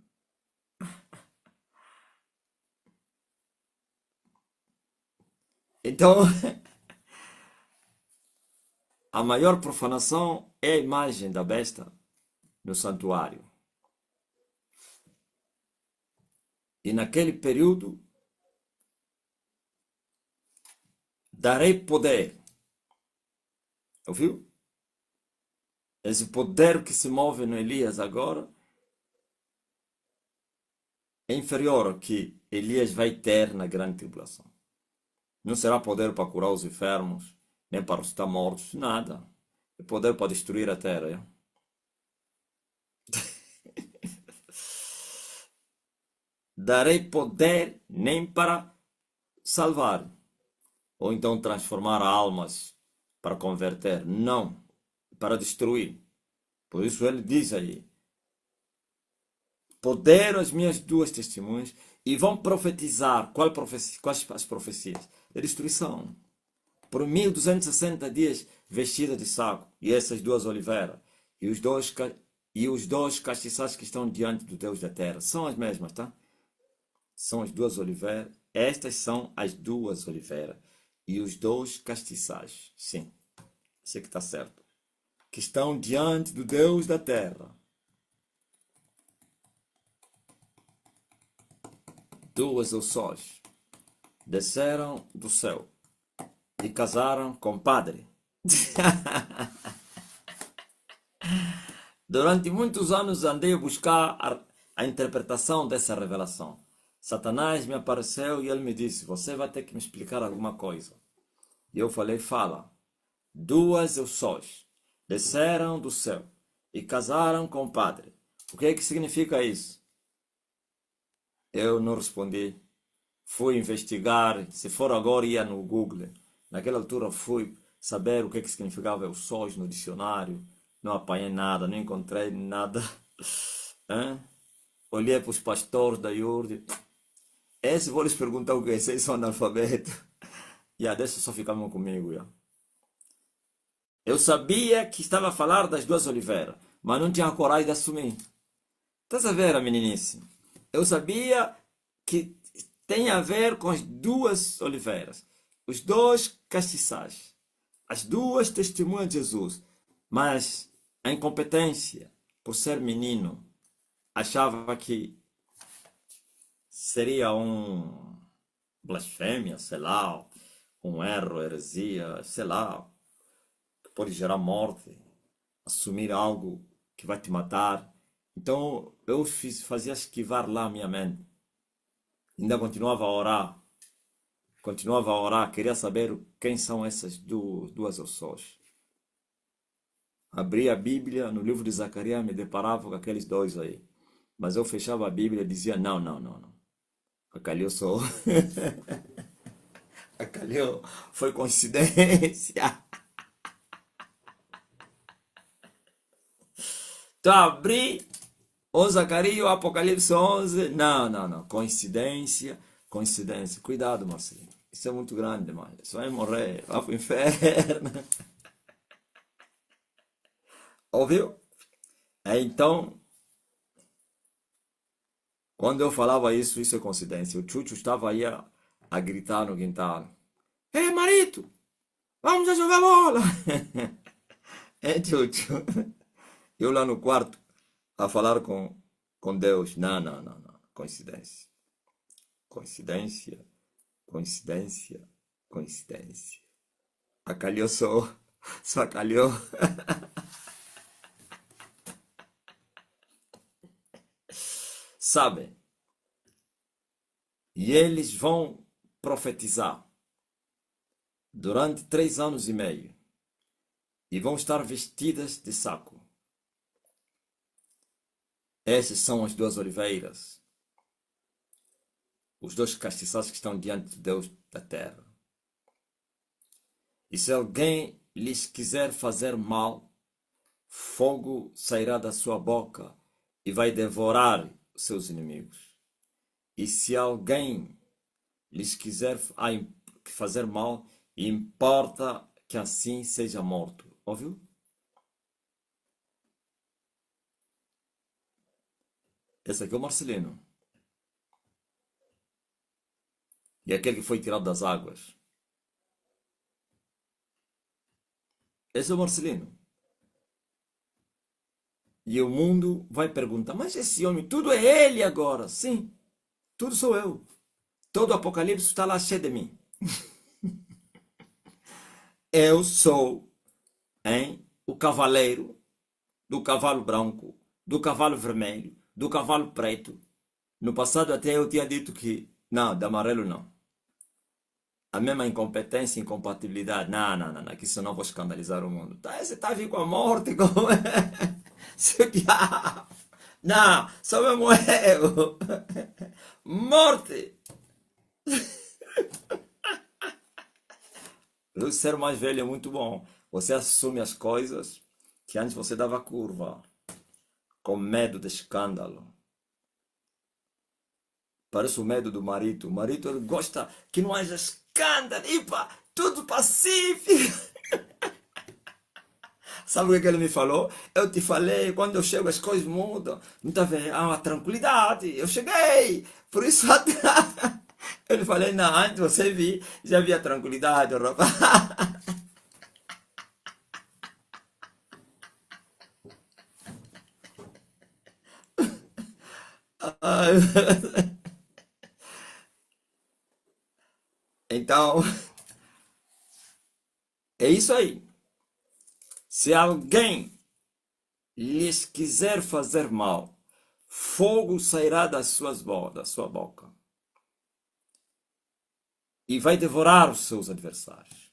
Então, a maior profanação é a imagem da besta no santuário. E naquele período, darei poder. Ouviu? Esse poder que se move no Elias agora é inferior ao que Elias vai ter na grande tribulação. Não será poder para curar os enfermos, nem para ressuscitar mortos, nada. É poder para destruir a terra. É? Darei poder nem para salvar, ou então transformar almas para converter. Não, para destruir. Por isso ele diz aí, poder as minhas duas testemunhas e vão profetizar. Quais as profecias? A destruição. Por 1260 dias vestida de saco. E essas duas oliveiras. E os dois castiçais que estão diante do Deus da terra. São as mesmas, tá? São as duas oliveiras. Estas são as duas oliveiras. E os dois castiçais. Sim. Isso que está certo. Que estão diante do Deus da terra. Duas sóis desceram do céu e casaram com o padre. Durante muitos anos andei a buscar a interpretação dessa revelação. Satanás me apareceu e ele me disse, você vai ter que me explicar alguma coisa. E eu falei, fala. Duas sóis desceram do céu e casaram com o padre. O que é que significa isso? Eu não respondi. Fui investigar. Se for agora, ia no Google. Naquela altura, fui saber o que é que significava os sóis no dicionário. Não apanhei nada, não encontrei nada. Hã? Olhei para os pastores da IURD. Esse vou lhes perguntar o que é, vocês são analfabetos. E a deixa só ficavam comigo. Yeah. Eu sabia que estava a falar das duas oliveiras, mas não tinha coragem de assumir. Estás a ver a meninice? Eu sabia que tem a ver com as duas oliveiras, os dois castiçais, as duas testemunhas de Jesus, mas a incompetência, por ser menino, achava que seria um blasfêmia, sei lá, um erro, heresia, sei lá, que pode gerar morte, assumir algo que vai te matar. Então eu fazia esquivar lá a minha mente. Ainda continuava a orar, queria saber quem são essas duas opções. Abria a Bíblia, no livro de Zacarias, me deparava com aqueles dois aí. Mas eu fechava a Bíblia e dizia, não, não, não, não. Acalhou só. Acalhou, foi coincidência. Então abri o Zacarias, o Apocalipse 11. Não, não, não. Coincidência, coincidência. Cuidado, Marcelinho. Isso é muito grande demais. Você vai morrer, vai pro inferno. Ouviu? Então, quando eu falava isso, isso é coincidência. O Chucho estava aí a gritar no quintal. Ei, marido, vamos a jogar bola. É, Chucho. Eu lá no quarto a falar com Deus. Não, não, não, não. Coincidência. Coincidência. Coincidência. Coincidência. Acalhou só. Só acalhou. Sabe? E eles vão profetizar durante 3 anos e meio. E vão estar vestidas de saco. Essas são as duas oliveiras. Os dois castiçais que estão diante de Deus da terra. E se alguém lhes quiser fazer mal, fogo sairá da sua boca e vai devorar seus inimigos. E se alguém lhes quiser fazer mal, importa que assim seja morto. Ouviu? Esse aqui é o Marcelino. E aquele que foi tirado das águas. Esse é o Marcelino. E o mundo vai perguntar, mas esse homem, tudo é ele agora. Sim, tudo sou eu. Todo o Apocalipse está lá cheio de mim. Eu sou, hein, o cavaleiro do cavalo branco, do cavalo vermelho, do cavalo preto. No passado até eu tinha dito que, não, de amarelo não. A mesma incompetência e incompatibilidade. Não, não, não, não, que isso não vou escandalizar o mundo. Tá, você está vindo com a morte, como é? Seu diabo. Não, sou mesmo eu. Morte. O ser mais velho é muito bom. Você assume as coisas que antes você dava curva, com medo de escândalo. Parece o medo do marido. O marido ele gosta que não haja escândalo. Ipa, tudo pacífico. Sabe o que ele me falou? Eu te falei, quando eu chego as coisas mudam. Não está vendo? Há uma tranquilidade. Eu cheguei. Por isso até... Eu falei, não, antes você vi, já havia tranquilidade, rapaz. Então, é isso aí. Se alguém lhes quiser fazer mal, fogo sairá da sua boca e vai devorar os seus adversários.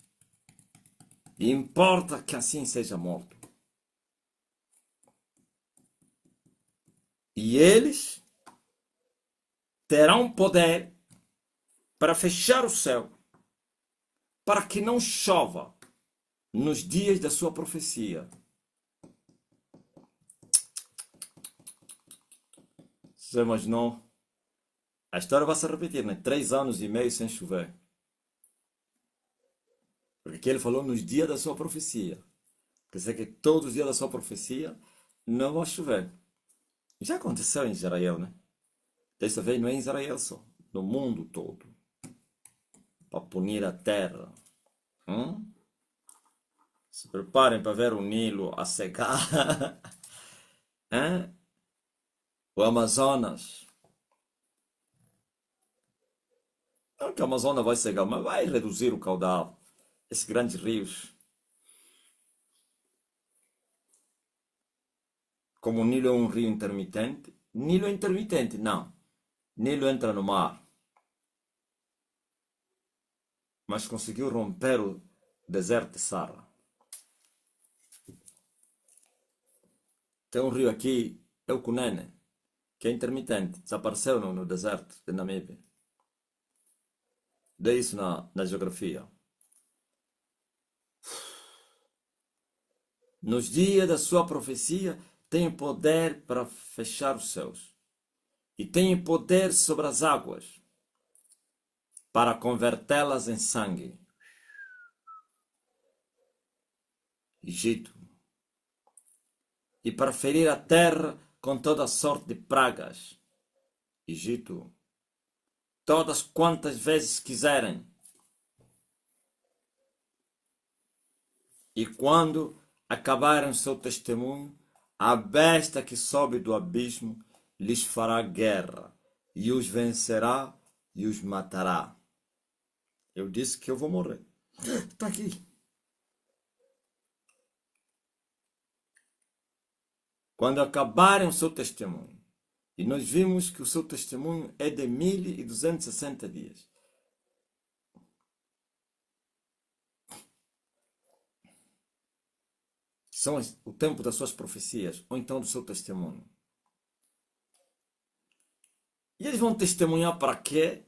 E importa que assim seja morto. E eles terão poder para fechar o céu, para que não chova nos dias da sua profecia. Você imaginou? A história vai se repetir, né? 3 anos e meio sem chover. Porque aqui ele falou nos dias da sua profecia. Quer dizer que todos os dias da sua profecia não vai chover. Já aconteceu em Israel, né? Dessa vez não é em Israel só, no mundo todo. Para punir a terra. Se preparem para ver o Nilo a secar. Hein? O Amazonas. Não que o Amazonas vai secar, mas vai reduzir o caudal. Esses grandes rios. Como o Nilo é um rio intermitente. Nilo é intermitente? Não. Nilo entra no mar. Mas conseguiu romper o deserto de Sara. Tem um rio aqui, é o Cunene, que é intermitente. Desapareceu no deserto de Namíbia. Dê isso na geografia. Nos dias da sua profecia, tem poder para fechar os céus. E tem poder sobre as águas, para convertê-las em sangue. Egito. E para ferir a terra com toda sorte de pragas. Egito. Todas quantas vezes quiserem. E quando acabarem o seu testemunho, a besta que sobe do abismo lhes fará guerra, e os vencerá e os matará. Eu disse que eu vou morrer. Está aqui. Quando acabarem o seu testemunho, e nós vimos que o seu testemunho é de 1260 dias. São o tempo das suas profecias, ou então do seu testemunho. E eles vão testemunhar para quê?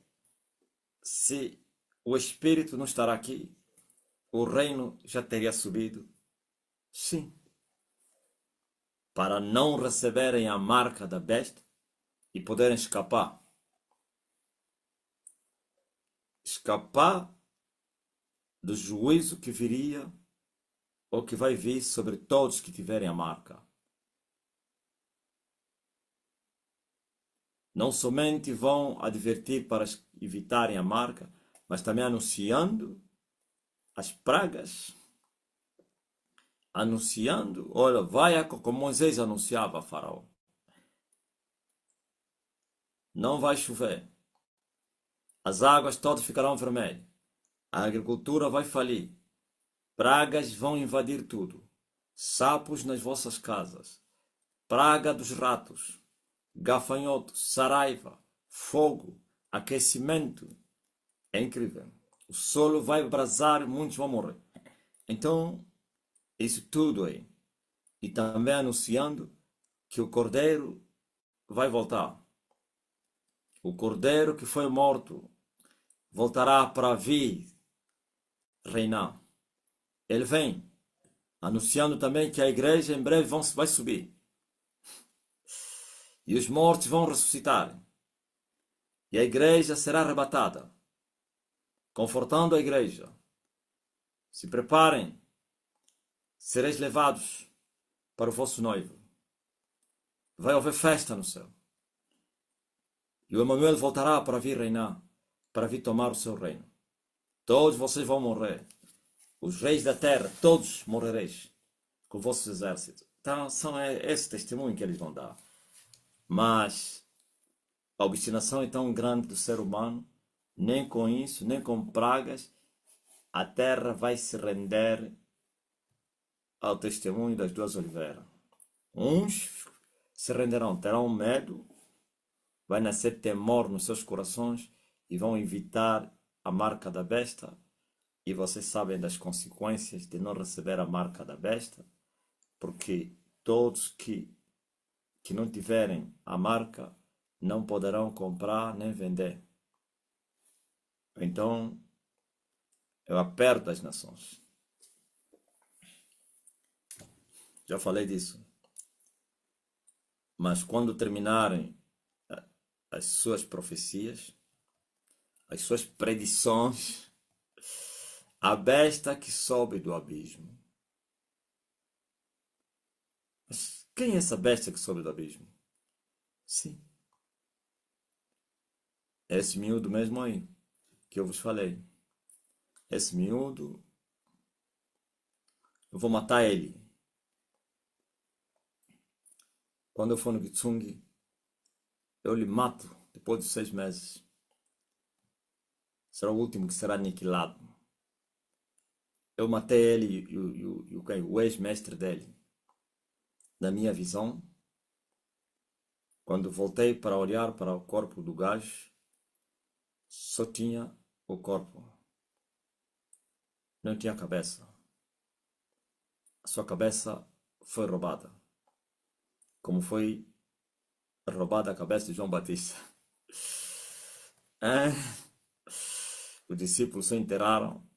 Se o Espírito não estará aqui, o reino já teria subido? Sim. Para não receberem a marca da besta e poderem escapar. Escapar do juízo que viria ou que vai vir sobre todos que tiverem a marca. Não somente vão advertir para evitarem a marca, mas também anunciando as pragas. Anunciando, olha, vai como Moisés anunciava a Faraó. Não vai chover. As águas todas ficarão vermelhas. A agricultura vai falir. Pragas vão invadir tudo. Sapos nas vossas casas. Praga dos ratos. Gafanhotos, saraiva, fogo, aquecimento. É incrível. O solo vai brasar, muitos vão morrer. Então, isso tudo aí. E também anunciando que o Cordeiro vai voltar. O Cordeiro que foi morto voltará para vir reinar. Ele vem, anunciando também que a igreja em breve vai subir. E os mortos vão ressuscitar. E a igreja será arrebatada. Confortando a igreja. Se preparem, sereis levados para o vosso noivo. Vai haver festa no céu. E o Emanuel voltará para vir reinar, para vir tomar o seu reino. Todos vocês vão morrer. Os reis da terra, todos morrereis com vossos exércitos. Então, são esse testemunho que eles vão dar. Mas a obstinação é tão grande do ser humano, nem com isso, nem com pragas, a terra vai se render ao testemunho das duas oliveiras. Uns se renderão, terão medo, vai nascer temor nos seus corações e vão evitar a marca da besta. E vocês sabem das consequências de não receber a marca da besta, porque todos que que não tiverem a marca não poderão comprar nem vender. Então, eu aperto as nações. Já falei disso. Mas quando terminarem as suas profecias, as suas predições, a besta que sobe do abismo. Mas quem é essa besta que sobe do abismo? Sim, é esse miúdo mesmo aí, que eu vos falei. Esse miúdo, eu vou matar ele. Quando eu for no Gitsung, eu lhe mato depois de 6 meses. Será o último que será aniquilado. Eu matei ele e o ex-mestre dele. Na minha visão, quando voltei para olhar para o corpo do gajo, só tinha o corpo. Não tinha cabeça. A sua cabeça foi roubada. Como foi roubada a cabeça de João Batista. É? Os discípulos só enterraram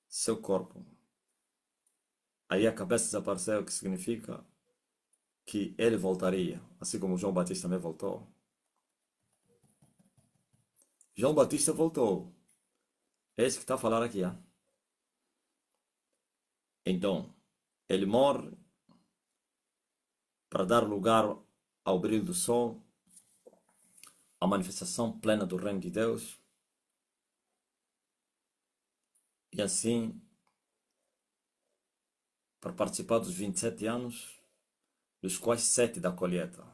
seu corpo. Aí a cabeça desapareceu, o que significa que ele voltaria, assim como João Batista também voltou. João Batista voltou. É esse que está a falar aqui. Hein? Então, ele morre para dar lugar ao brilho do sol, à manifestação plena do reino de Deus. E assim, para participar dos 27 anos, dos quais 7 da colheita.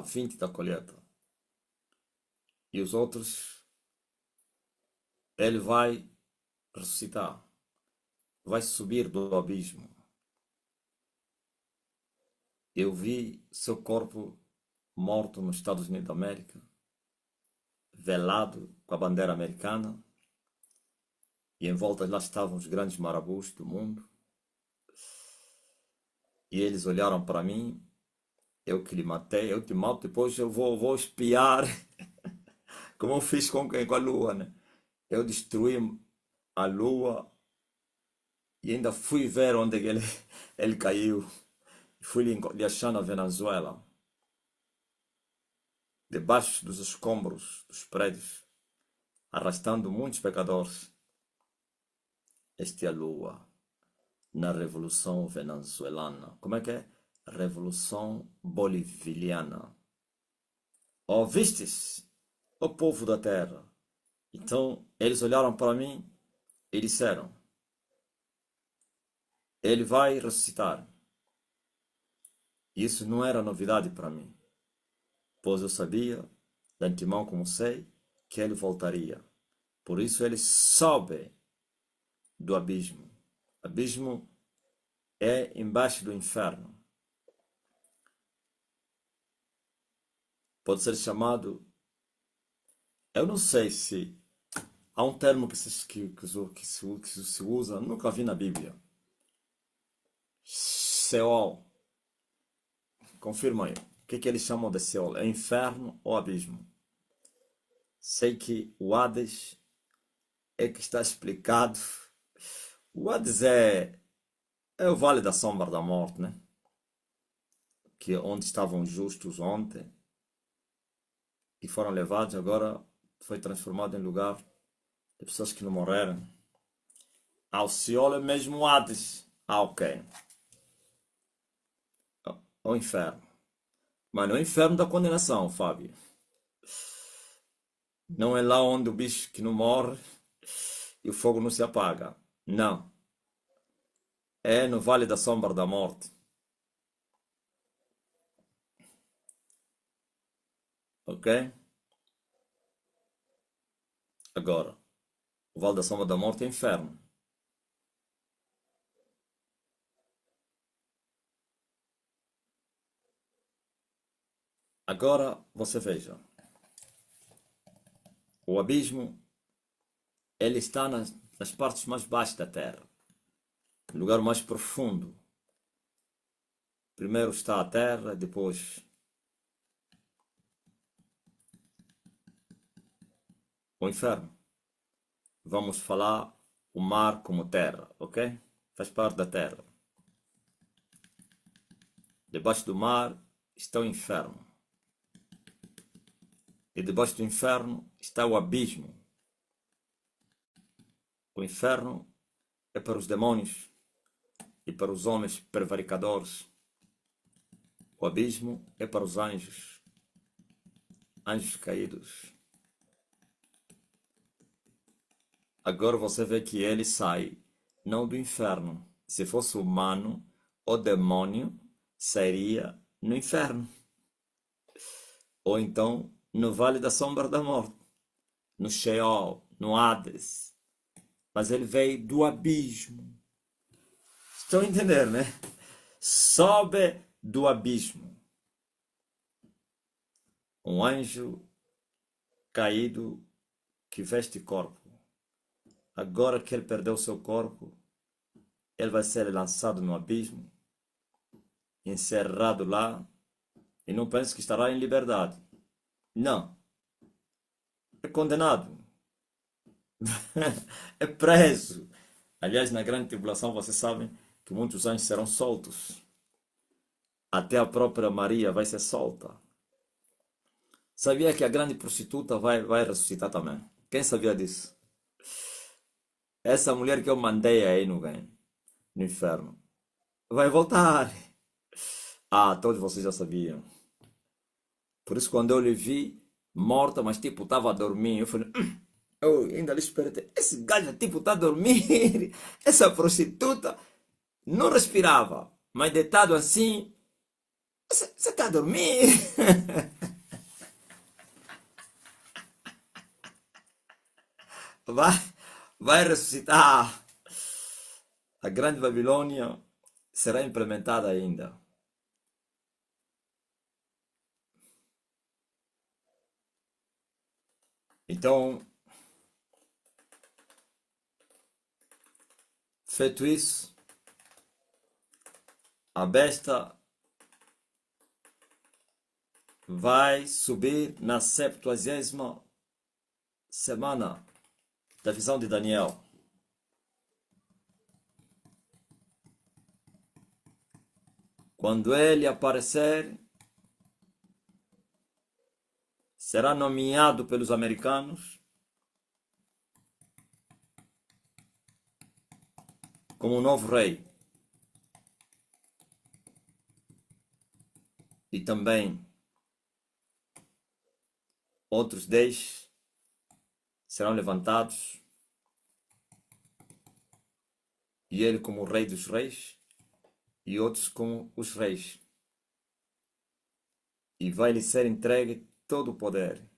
20 da colheita. E os outros, ele vai ressuscitar. Vai subir do abismo. Eu vi seu corpo morto nos Estados Unidos da América, velado com a bandeira americana, e em volta lá estavam os grandes marabus do mundo. E eles olharam para mim, eu que lhe matei, eu te mato, depois eu vou espiar, como eu fiz com a lua, né? Eu destruí a lua e ainda fui ver onde ele caiu. Fui lhe achar na Venezuela, debaixo dos escombros dos prédios, arrastando muitos pecadores. Esta é a lua na Revolução Venezuelana. Como é que é? Revolução Boliviana. Ouvistes, o povo da terra? Então eles olharam para mim e disseram: ele vai ressuscitar. Isso não era novidade para mim, pois eu sabia, de antemão como sei, que ele voltaria. Por isso ele sobe do abismo. Abismo é embaixo do inferno. Pode ser chamado, eu não sei se há um termo que se usa, nunca vi na Bíblia. Seol. Confirma aí. O que eles chamam de Seol? É inferno ou abismo? Sei que o Hades é que está explicado. O Hades é o vale da sombra da morte, né? Que é onde estavam os justos ontem e foram levados, agora foi transformado em lugar de pessoas que não morreram. O Seol é mesmo o Hades. Ok. O inferno. Mas não é o inferno da condenação, Fábio. Não é lá onde o bicho que não morre e o fogo não se apaga. Não. É no vale da sombra da morte. Ok? Agora, o vale da sombra da morte é inferno. Agora, você veja. O abismo, ele está nas partes mais baixas da terra. No lugar mais profundo. Primeiro está a terra, depois o inferno. Vamos falar o mar como terra, ok? Faz parte da terra. Debaixo do mar está o inferno. E debaixo do inferno está o abismo. O inferno é para os demônios e para os homens prevaricadores. O abismo é para os anjos, anjos caídos. Agora você vê que ele sai não do inferno. Se fosse humano, o demônio sairia no inferno. Ou então no vale da sombra da morte, no Sheol, no Hades. Mas ele veio do abismo. Estão a entender, né? Sobe do abismo. Um anjo caído que veste corpo. Agora que ele perdeu seu corpo, ele vai ser lançado no abismo, encerrado lá, e não pense que estará em liberdade. Não. É condenado. É preso. Aliás, na grande tribulação, vocês sabem que muitos anjos serão soltos. Até a própria Maria vai ser solta. Sabia que a grande prostituta vai ressuscitar também? Quem sabia disso? Essa mulher que eu mandei aí no inferno vai voltar. Ah, todos vocês já sabiam. Por isso, quando eu lhe vi morta, mas tipo, estava a dormir, eu falei, eu ainda lhe esperei. Esse gajo, tipo, está a dormir. Essa prostituta não respirava, mas deitado assim, você está a dormir? Vai, vai ressuscitar. A grande Babilônia será implementada ainda. Então, feito isso, a besta vai subir na 70ª semana da visão de Daniel. Quando ele aparecer, será nomeado pelos americanos como o novo rei. E também outros 10 serão levantados. E ele como o rei dos reis e outros como os reis. E vai lhe ser entregue todo o poder.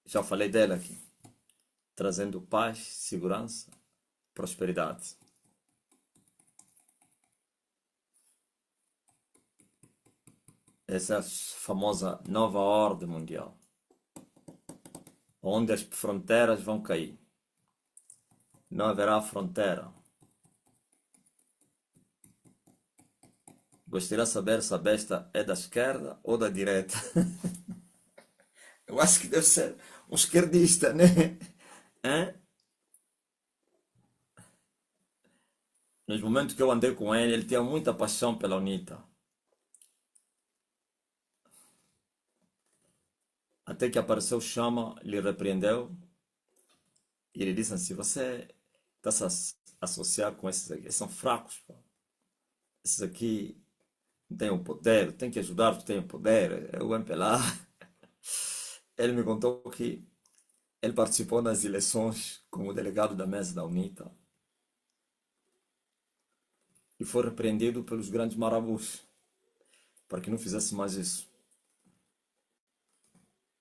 Já falei dele aqui. Trazendo paz, segurança, prosperidade. Essa é a famosa nova ordem mundial. Onde as fronteiras vão cair. Não haverá fronteira. Gostaria de saber se a besta é da esquerda ou da direita. Eu acho que deve ser um esquerdista, né? Hein? Nos momentos que eu andei com ele, ele tinha muita paixão pela Unita. Até que apareceu Chama, lhe repreendeu. E ele disse assim, você está se associar com esses aqui, eles são fracos. Pô. Esses aqui não têm o poder, tem que ajudar os que têm o poder. Eu vou lá. Ele me contou que ele participou nas eleições como delegado da mesa da UNITA e foi repreendido pelos grandes marabus para que não fizesse mais isso.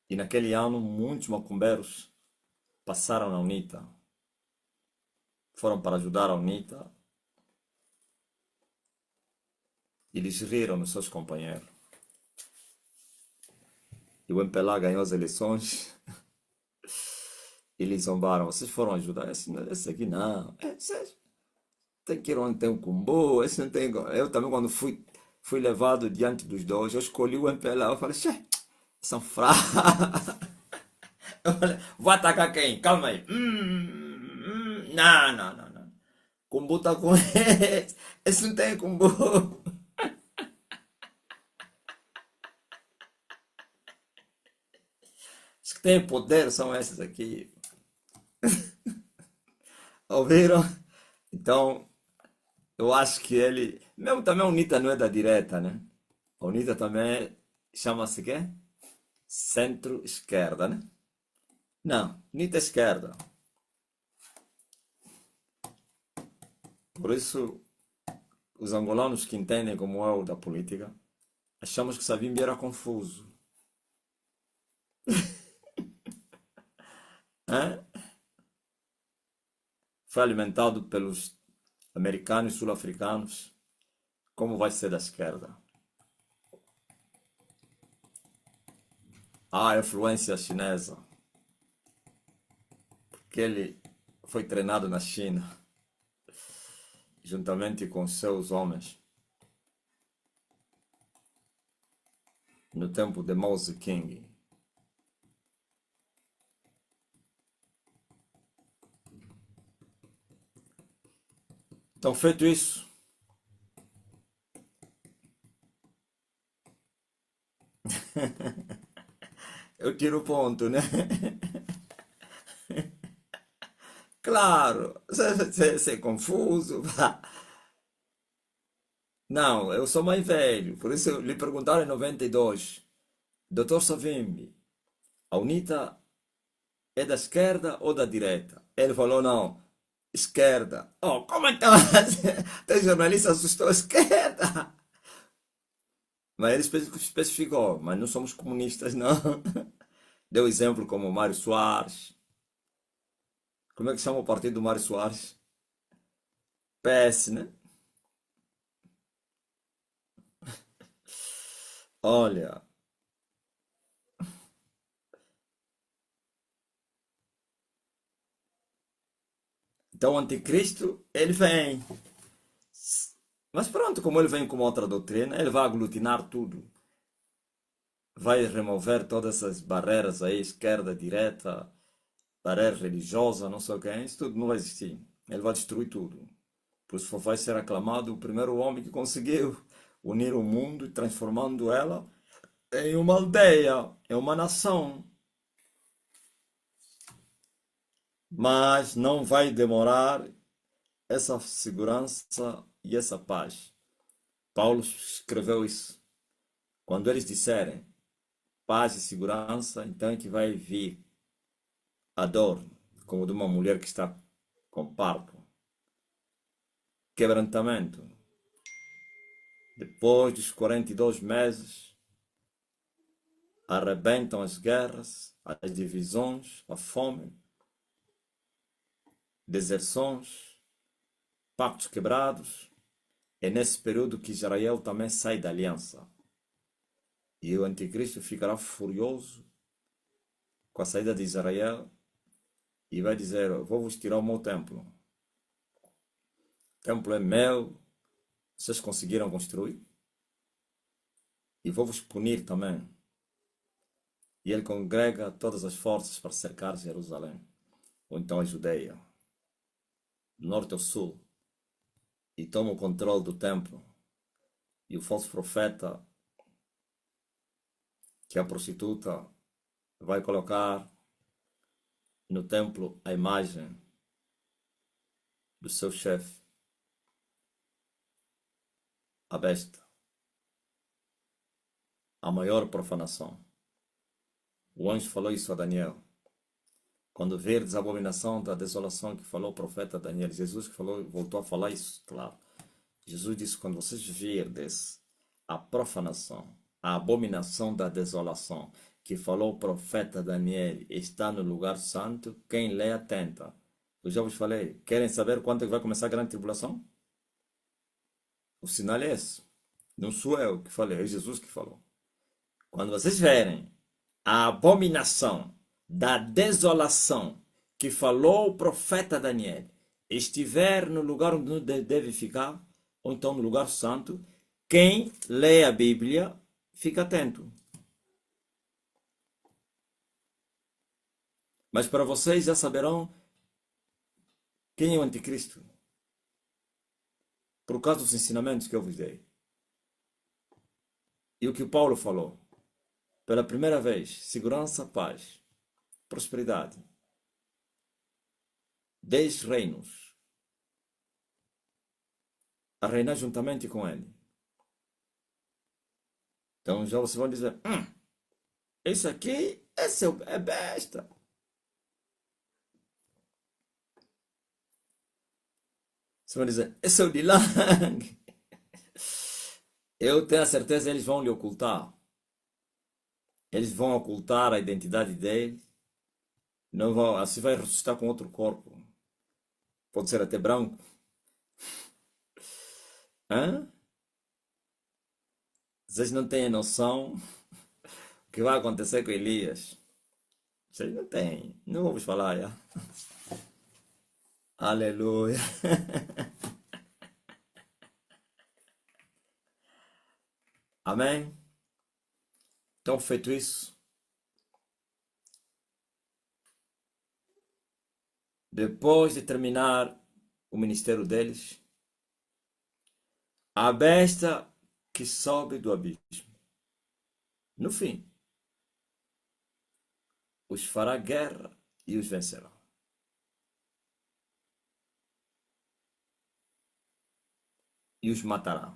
E naquele ano, muitos macumbeiros passaram na UNITA, foram para ajudar a UNITA e eles riram nos seus companheiros. E o MPLA ganhou as eleições e eles zombaram. Vocês foram ajudar? Esse aqui não. Vocês tem que ir onde tem o cumbu, esse não tem. Eu também, quando fui levado diante dos dois, eu escolhi o MPLA. Eu falei, "Xê, são fracos." Eu falei, vou atacar quem? Calma aí. Não, não, não, não. Cumbu tá com esse. Esse não tem cumbu. Os que têm poder são esses aqui. Ouviram? Então, eu acho que ele. Mesmo também a UNITA não é da direita, né? A UNITA também chama-se quê? Centro-esquerda, né? Não, UNITA é esquerda. Por isso, os angolanos que entendem como eu da política, achamos que Savimbi era confuso. Hein? Foi alimentado pelos americanos e sul-africanos. Como vai ser da esquerda? Há influência chinesa, porque ele foi treinado na China, juntamente com seus homens, no tempo de Mao Zedong. Então, feito isso, eu tiro o ponto, né? Claro, você é confuso. Não, eu sou mais velho, por isso lhe perguntaram em 92, Dr. Savimbi, a UNITA é da esquerda ou da direita? Ele falou, não, esquerda. Oh, como então? Tem jornalista assustou a esquerda. Mas ele especificou, mas não somos comunistas, não. Deu exemplo como Mário Soares. Como é que chama o partido do Mário Soares? PS, né? Olha, então o anticristo, ele vem. Mas pronto, como ele vem com outra doutrina, ele vai aglutinar tudo. Vai remover todas essas barreiras aí, esquerda, direita, barreira religiosa, não sei o que, isso tudo não vai existir. Ele vai destruir tudo. Por isso vai ser aclamado o primeiro homem que conseguiu unir o mundo e transformando ela em uma aldeia, em uma nação. Mas não vai demorar essa segurança e essa paz. Paulo escreveu isso. Quando eles disserem paz e segurança, então é que vai vir a dor, como de uma mulher que está com parto. Quebrantamento. Depois dos 42 meses, arrebentam as guerras, as divisões, a fome, deserções, pactos quebrados. É nesse período que Israel também sai da aliança. E o anticristo ficará furioso com a saída de Israel e vai dizer, vou vos tirar o meu templo. O templo é meu, vocês conseguiram construir? E vou vos punir também. E ele congrega todas as forças para cercar Jerusalém, ou então a Judeia, do norte ao sul, e toma o controle do templo. E o falso profeta, que é a prostituta, vai colocar no templo a imagem do seu chefe, a besta, a maior profanação. O anjo falou isso a Daniel. Quando verdes a abominação da desolação que falou o profeta Daniel, Jesus que falou, voltou a falar isso, claro. Jesus disse, quando vocês verdes a profanação, a abominação da desolação que falou o profeta Daniel está no lugar santo, quem lê atenta. Eu já vos falei, querem saber quando é que vai começar a grande tribulação? O sinal é esse. Não sou eu que falei, é Jesus que falou. Quando vocês verem a abominação da desolação que falou o profeta Daniel estiver no lugar onde não deve ficar, ou então no lugar santo, quem lê a Bíblia fica atento. Mas para vocês já saberão quem é o anticristo, por causa dos ensinamentos que eu vos dei. E o que o Paulo falou. Pela primeira vez, segurança, paz, prosperidade. 10 reinos a reinar juntamente com ele. Então já vocês vão dizer, esse aqui é besta. Você vai dizer, esse é o Dilang. Eu tenho a certeza que eles vão lhe ocultar. Eles vão ocultar a identidade dele. Não vão, assim vai ressuscitar com outro corpo. Pode ser até branco. Hã? Vocês não têm noção o que vai acontecer com Elias. Vocês não têm. Não vamos falar, já. Aleluia. Amém? Então, feito isso, depois de terminar o ministério deles, a besta que sobe do abismo, no fim, os fará guerra e os vencerá. E os matará.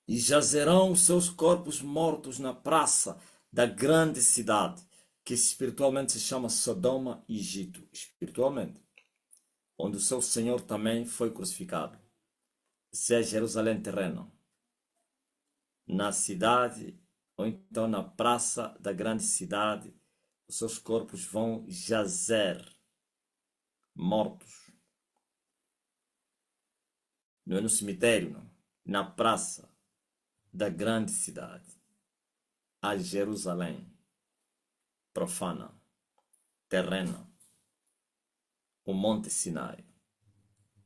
E jazerão os seus corpos mortos na praça da grande cidade, que espiritualmente se chama Sodoma e Egito, espiritualmente, onde o seu Senhor também foi crucificado. Isso é Jerusalém terreno. Na cidade, ou então na praça da grande cidade, os seus corpos vão jazer, mortos. Não é no cemitério, não. Na praça da grande cidade, a Jerusalém, profana, terrena, o Monte Sinai,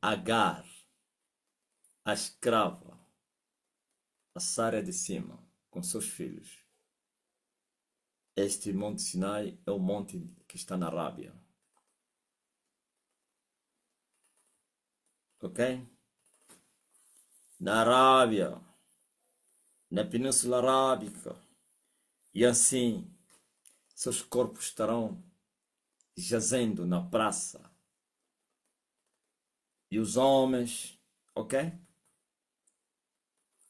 Agar, a escrava, a Sária de cima, com seus filhos. Este Monte Sinai é o monte que está na Arábia. Ok? Na Arábia, na Península Arábica. E assim, seus corpos estarão jazendo na praça. E os homens, ok?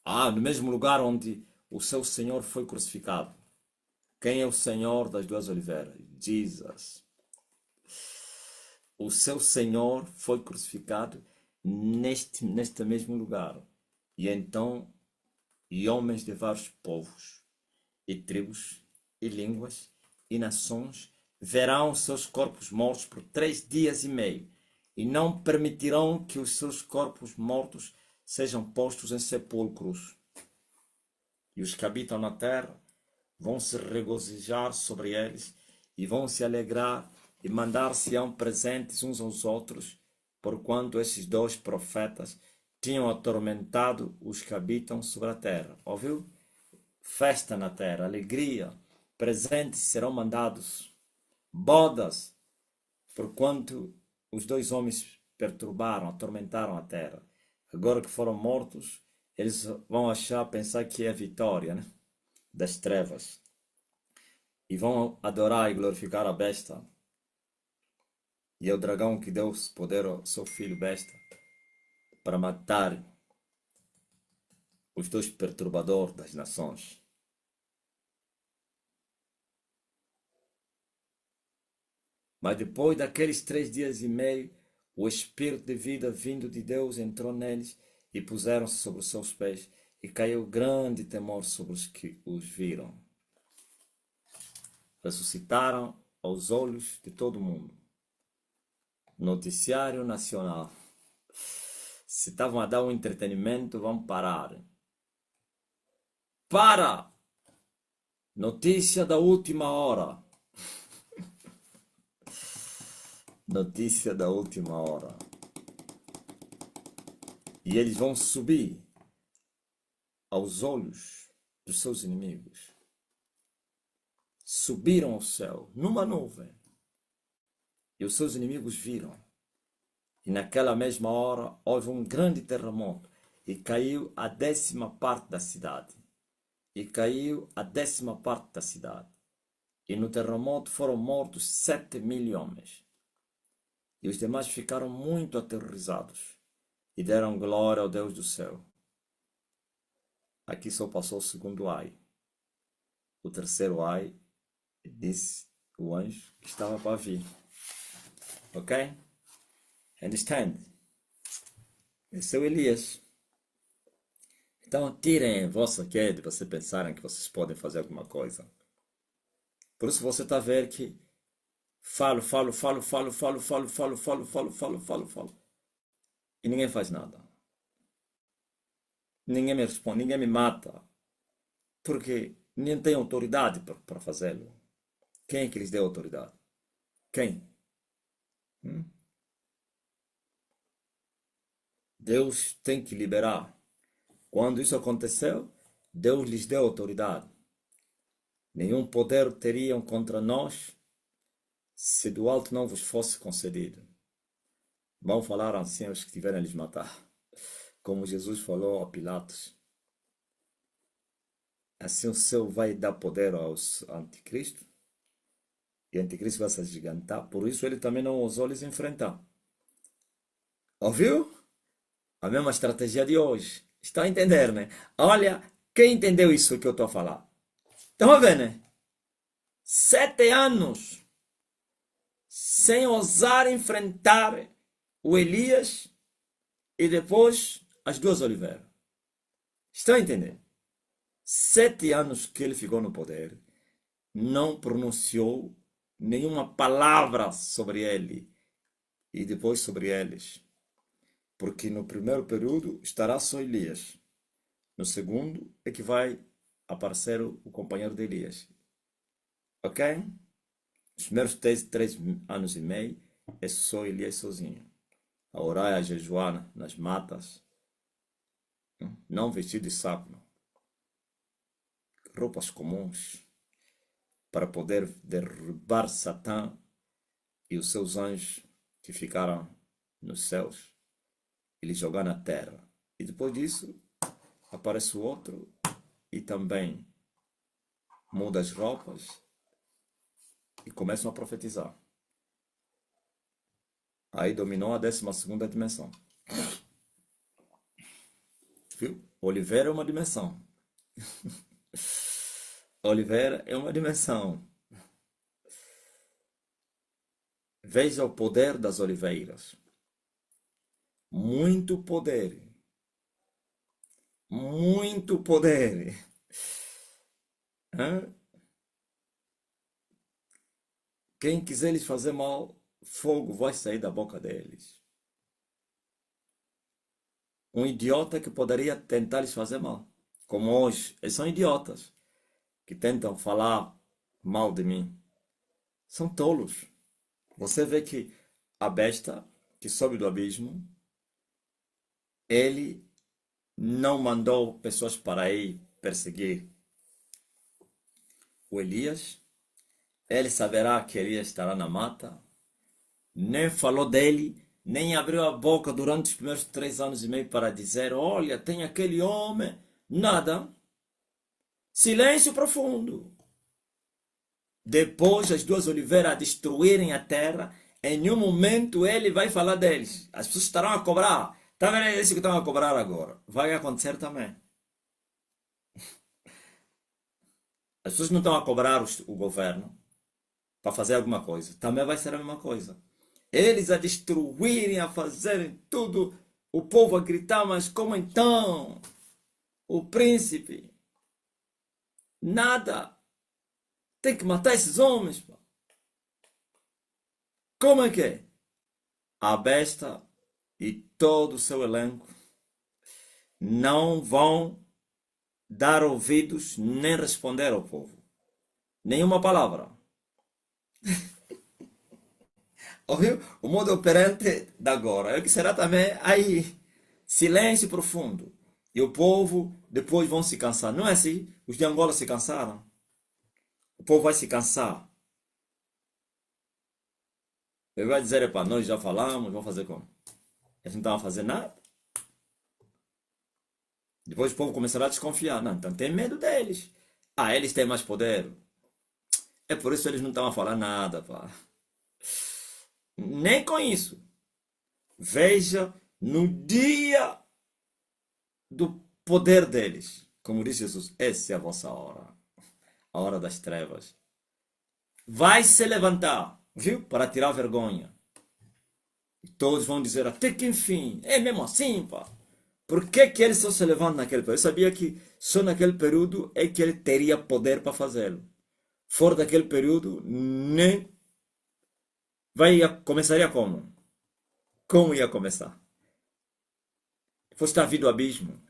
No mesmo lugar onde o seu Senhor foi crucificado. Quem é o Senhor das duas oliveiras? Jesus. O seu Senhor foi crucificado neste mesmo lugar. E então, e homens de vários povos, e tribos, e línguas, e nações, verão seus corpos mortos por 3 dias e meio, e não permitirão que os seus corpos mortos sejam postos em sepulcros. E os que habitam na terra vão se regozijar sobre eles, e vão se alegrar, e mandar-se-ão presentes uns aos outros, porquanto esses 2 profetas tinham atormentado os que habitam sobre a terra. Ouviu? Festa na terra, alegria, presentes serão mandados, bodas, porquanto os 2 homens perturbaram, atormentaram a terra. Agora que foram mortos, eles vão pensar que é a vitória, né, das trevas. E vão adorar e glorificar a besta. E é o dragão que deu poder ao seu filho besta para matar os 2 perturbadores das nações. Mas depois daqueles 3 dias e meio, o espírito de vida vindo de Deus entrou neles e puseram-se sobre os seus pés, e caiu grande temor sobre os que os viram. Ressuscitaram aos olhos de todo mundo. Noticiário nacional. Se estavam a dar um entretenimento, vão parar. Para! Notícia da última hora. Notícia da última hora. E eles vão subir aos olhos dos seus inimigos. Subiram ao céu numa nuvem. E os seus inimigos viram. E naquela mesma hora houve um grande terremoto. E caiu a 10ª parte da cidade. E caiu a 10ª parte da cidade. E no terremoto foram mortos 7.000 homens. E os demais ficaram muito aterrorizados. E deram glória ao Deus do céu. Aqui só passou o segundo ai. O terceiro ai, disse o anjo que estava para vir. Ok? Understand? Esse é o Elias. Então tirem a vossa queda de vocês pensarem que vocês podem fazer alguma coisa. Por isso você está a ver que falo. E ninguém faz nada. Ninguém me responde, ninguém me mata. Porque nem tem autoridade para fazê-lo. Quem é que lhes deu autoridade? Quem? Deus tem que liberar. Quando isso aconteceu, Deus lhes deu autoridade. Nenhum poder teriam contra nós se do alto não vos fosse concedido. Vão falar assim aos que tiverem a lhes matar. Como Jesus falou a Pilatos. Assim o céu vai dar poder aos anticristo. E o anticristo vai se agigantar. Por isso ele também não ousou lhes enfrentar. Ouviu? A mesma estratégia de hoje. Está a entender, né? Olha, quem entendeu isso que eu estou a falar? Estão a ver, né? 7 anos sem ousar enfrentar o Elias e depois as duas oliveiras. Estão a entender? 7 anos que ele ficou no poder, não pronunciou nenhuma palavra sobre ele e depois sobre eles. Porque no primeiro período estará só Elias. No segundo é que vai aparecer o companheiro de Elias. Ok? Os primeiros 3 anos e meio é só Elias sozinho. A orar e a jejuar nas matas. Não vestido de saco. Roupas comuns. Para poder derrubar Satã e os seus anjos que ficaram nos céus. Ele jogar na terra. E depois disso, aparece o outro e também muda as roupas e começam a profetizar. Aí dominou a 12ª dimensão. Viu? Oliveira é uma dimensão. Oliveira é uma dimensão. Veja o poder das oliveiras. Muito poder. Muito poder. Hã? Quem quiser lhes fazer mal, fogo vai sair da boca deles. Um idiota que poderia tentar lhes fazer mal. Como hoje, eles são idiotas que tentam falar mal de mim. São tolos. Você vê que a besta que sobe do abismo, ele não mandou pessoas para ir perseguir o Elias. Ele saberá que Elias estará na mata. Nem falou dele, nem abriu a boca durante os primeiros 3 anos e meio para dizer: olha, tem aquele homem. Nada. Silêncio profundo. Depois as duas oliveiras destruírem a terra, em nenhum momento ele vai falar deles. As pessoas estarão a cobrar. Está vendo isso que estão a cobrar agora? Vai acontecer também. As pessoas não estão a cobrar o governo para fazer alguma coisa. Também vai ser a mesma coisa. Eles a destruírem, a fazerem tudo. O povo a gritar, mas como então? O príncipe? Nada. Tem que matar esses homens. Pô. Como é que é? A besta e todo o seu elenco não vão dar ouvidos nem responder ao povo. Nenhuma palavra. Ouviu? O modo operante da agora. É que será também aí silêncio profundo. E o povo depois vão se cansar. Não é assim? Os de Angola se cansaram. O povo vai se cansar. Ele vai dizer, epá, nós já falamos, vamos fazer como? Eles não estavam a fazer nada. Depois o povo começará a desconfiar. Não, então tem medo deles. Ah, eles têm mais poder. É por isso que eles não estão a falar nada, pá. Nem com isso. Veja no dia do poder deles. Como disse Jesus, essa é a vossa hora. A hora das trevas. Vai se levantar, viu? Para tirar vergonha. E todos vão dizer, até que enfim. É mesmo assim, pá. Por que que ele só se levanta naquele período? Eu sabia que só naquele período é que ele teria poder para fazê-lo. Fora daquele período, nem começaria como? Como ia começar? Fosse estar vindo o abismo.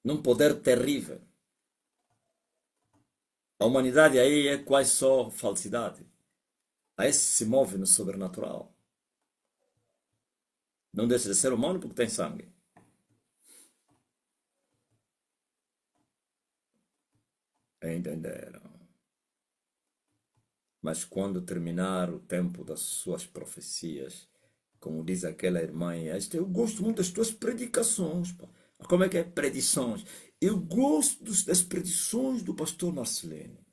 Num poder terrível. A humanidade aí é quase só falsidade. Aí se move no sobrenatural. Não deixa de ser humano porque tem sangue. Entenderam? Mas quando terminar o tempo das suas profecias, como diz aquela irmã, eu gosto muito das tuas predicações. Pá. Como é que é? Predições. Eu gosto das predições do pastor Marcelino.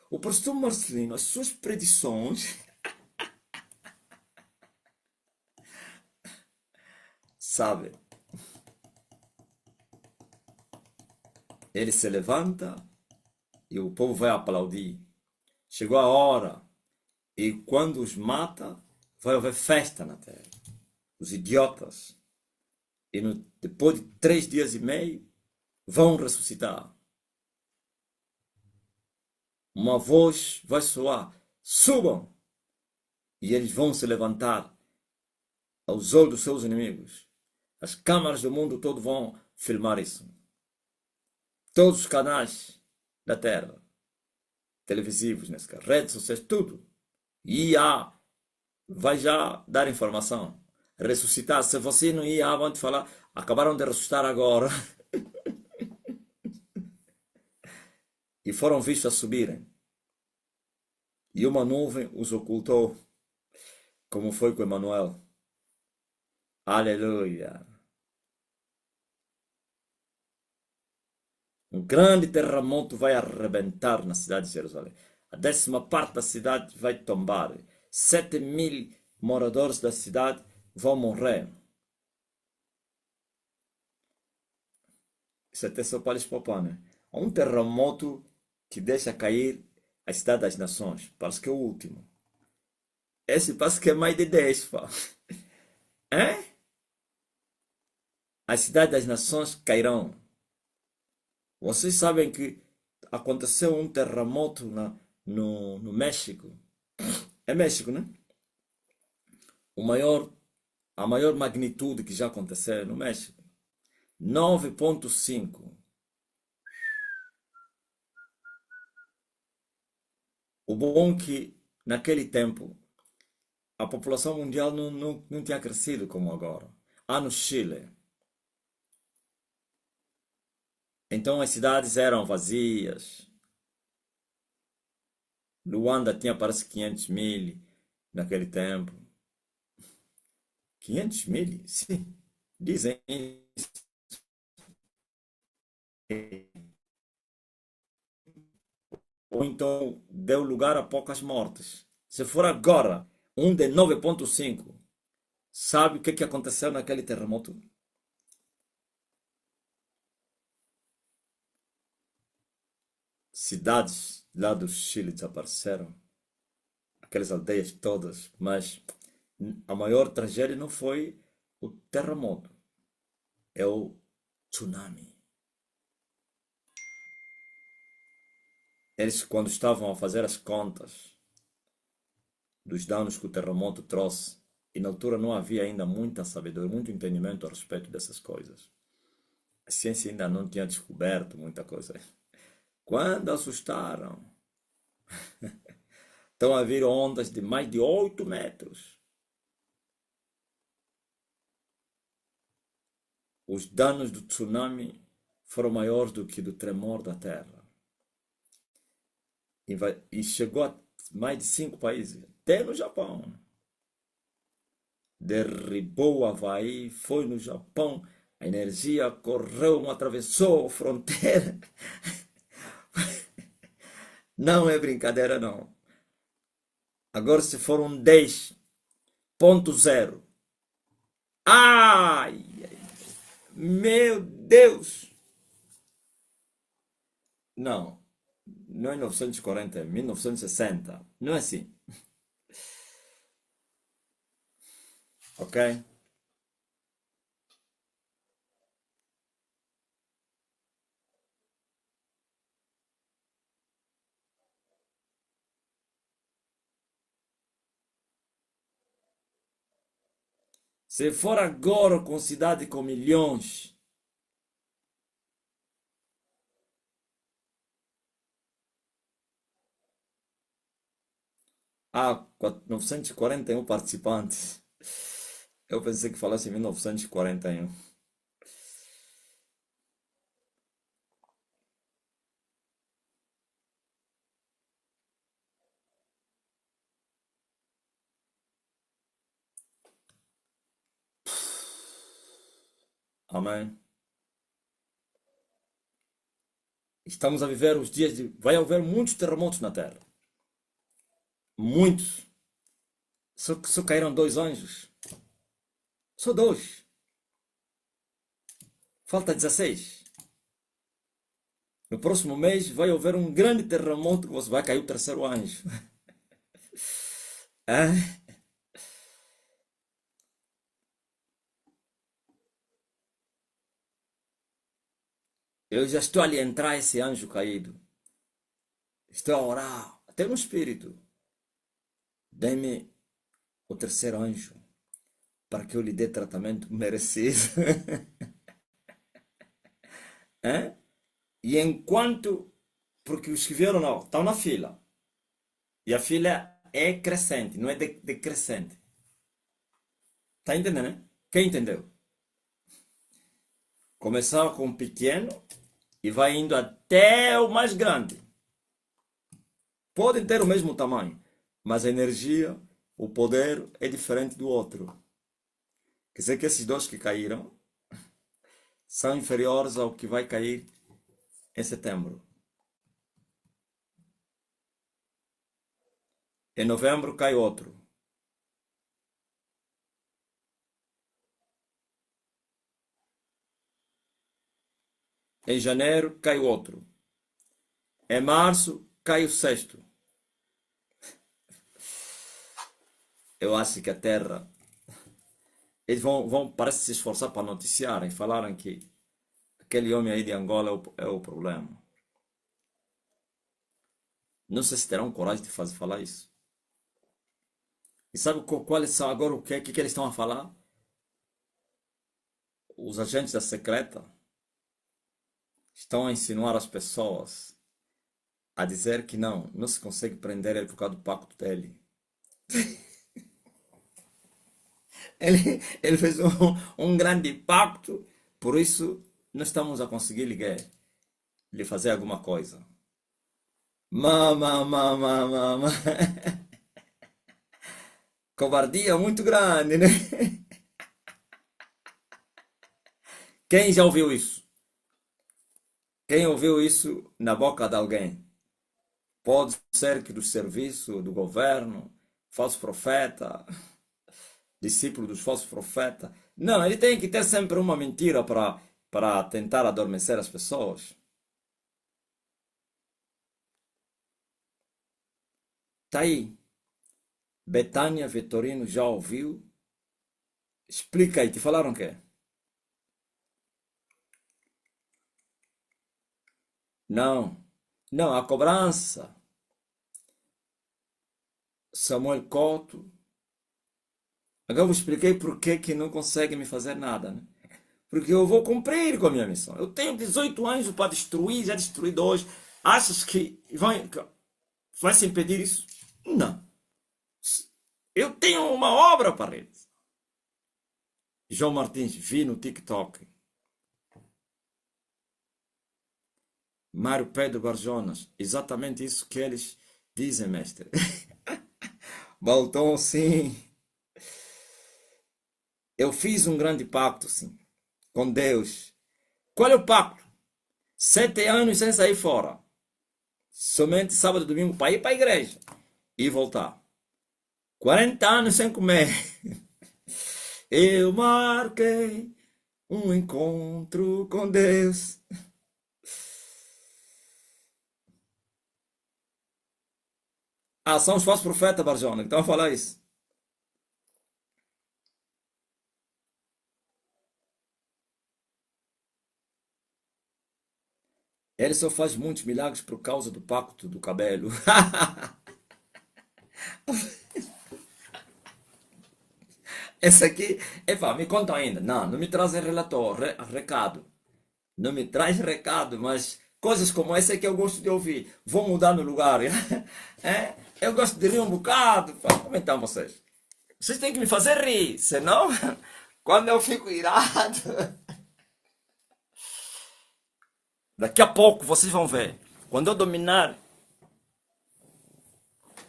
O pastor Marcelino, as suas predições, sabe? Ele se levanta e o povo vai aplaudir. Chegou a hora. E quando os mata, vai haver festa na terra. Os idiotas. E depois de 3 dias e meio, vão ressuscitar. Uma voz vai soar: subam! E eles vão se levantar aos olhos dos seus inimigos. As câmaras do mundo todo vão filmar isso. Todos os canais da terra, televisivos, nesse caso, redes sociais, tudo. IA vai já dar informação. Ressuscitar. Se você não ia, vão te falar, acabaram de ressuscitar agora. E foram vistos a subirem. E uma nuvem os ocultou, como foi com Emanuel. Aleluia. Um grande terremoto vai arrebentar na cidade de Jerusalém. A 10ª parte da cidade vai tombar. 7.000 moradores da cidade vão morrer. Isso até só para espopar, né? Há um terremoto que deixa cair a cidade das nações. Parece que é o último. Esse parece que é mais de 10, pá. É? As cidades das nações cairão. Vocês sabem que aconteceu um terremoto no México. É México, né? O maior, a maior magnitude que já aconteceu no México. 9,5. O bom é que naquele tempo a população mundial não tinha crescido como agora. Há no Chile. Então as cidades eram vazias. Luanda tinha parece 500.000 naquele tempo. 500.000? Sim. Dizem isso. Ou então deu lugar a poucas mortes. Se for agora um de 9,5, sabe o que aconteceu naquele terremoto? Cidades lá do Chile desapareceram, aquelas aldeias todas, mas a maior tragédia não foi o terremoto, é o tsunami. Eles, quando estavam a fazer as contas dos danos que o terremoto trouxe, E na altura não havia ainda muita sabedoria, muito entendimento a respeito dessas coisas. A ciência ainda não tinha descoberto muita coisa. Quando assustaram, estão a vir ondas de mais de 8 metros. Os danos do tsunami foram maiores do que do tremor da Terra. E chegou a mais de 5 países, até no Japão. Derribou o Havaí, foi no Japão, a energia correu, atravessou a fronteira. Não é brincadeira, não. Agora, se for um 10.0, ai, meu Deus! Não, não é 1940, é 1960. Não é assim, ok? Se for agora com cidade com milhões, 941 participantes. Eu pensei que falasse em 1941. Amém. Estamos a viver os dias de. Vai haver muitos terremotos na Terra. Muitos. Só caíram dois anjos. Só dois. Falta 16. No próximo mês vai haver um grande terremoto que você vai cair o terceiro anjo. É? Eu já estou ali a entrar esse anjo caído. Estou a orar. Até no espírito. Dê-me o terceiro anjo para que eu lhe dê tratamento merecido. É? E enquanto. Porque os que vieram não, estão na fila. E a fila é crescente, não é decrescente. Tá entendendo, né? Quem entendeu? Começava com o pequeno e vai indo até o mais grande. Podem ter o mesmo tamanho, mas a energia, o poder é diferente do outro. Quer dizer que esses dois que caíram são inferiores ao que vai cair em setembro. Em novembro cai outro. Em janeiro cai outro. Em março cai o sexto. Eu acho que a Terra. Eles parece se esforçar para noticiarem, falarem que aquele homem aí de Angola é o problema. Não sei se terão coragem de falar isso. E sabe quais são agora o que eles estão a falar? Os agentes da secreta estão a insinuar as pessoas a dizer que não se consegue prender ele por causa do pacto dele. Ele fez um grande pacto, por isso não estamos a conseguir lhe fazer alguma coisa. Mama. Covardia muito grande, né? Quem já ouviu isso? Quem ouviu isso na boca de alguém? Pode ser que do serviço do governo, falso profeta, discípulo dos falsos profetas. Não, ele tem que ter sempre uma mentira para tentar adormecer as pessoas. Tá aí. Betânia Vitorino já ouviu? Explica aí, te falaram o quê? Não, não, a cobrança. Samuel Couto, Agora eu vos expliquei por que não conseguem me fazer nada, né? Porque eu vou cumprir com a minha missão. Eu tenho 18 anjos para destruir, já destruí dois. Achas que vai se impedir isso? Não. Eu tenho uma obra para eles. João Martins, vi no TikTok. Mário Pedro Barjonas, exatamente isso que eles dizem, mestre. Balton, sim. Eu fiz um grande pacto, sim, com Deus. Qual é o pacto? 7 anos sem sair fora. Somente sábado e domingo para ir para a igreja e voltar. 40 anos sem comer. Eu marquei um encontro com Deus. Ah, são os falsos profetas, Barjona, então fala isso. Ele só faz muitos milagres por causa do pacto do cabelo. Esse aqui, epá, me conta ainda. Não, não me trazem relator, recado. Não me traz recado, mas coisas como essa é que eu gosto de ouvir. Vou mudar no lugar. É? Eu gosto de rir um bocado. Como então vocês? Vocês têm que me fazer rir, senão, quando eu fico irado, daqui a pouco vocês vão ver. Quando eu dominar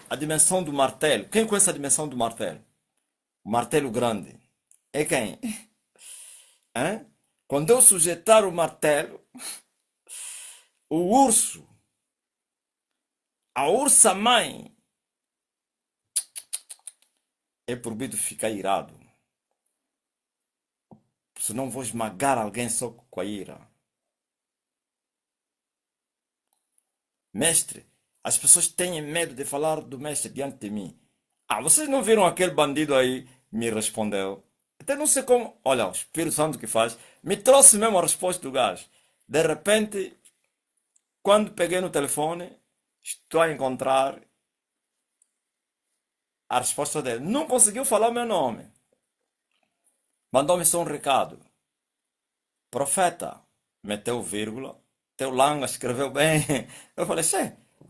a dimensão do martelo, quem conhece a dimensão do martelo? O martelo grande. É quem? Hã? Quando eu sujeitar o martelo, o urso, a ursa mãe, é proibido ficar irado. Senão vou esmagar alguém só com a ira. Mestre, as pessoas têm medo de falar do mestre diante de mim. Ah, vocês não viram aquele bandido aí? Me respondeu. Até não sei como. Olha, o Espírito Santo que faz. Me trouxe mesmo a resposta do gajo. De repente, quando peguei no telefone, estou a encontrar a resposta dele. Não conseguiu falar o meu nome. Mandou-me só um recado. Profeta. Meteu vírgula. Teu Langa escreveu bem. Eu falei,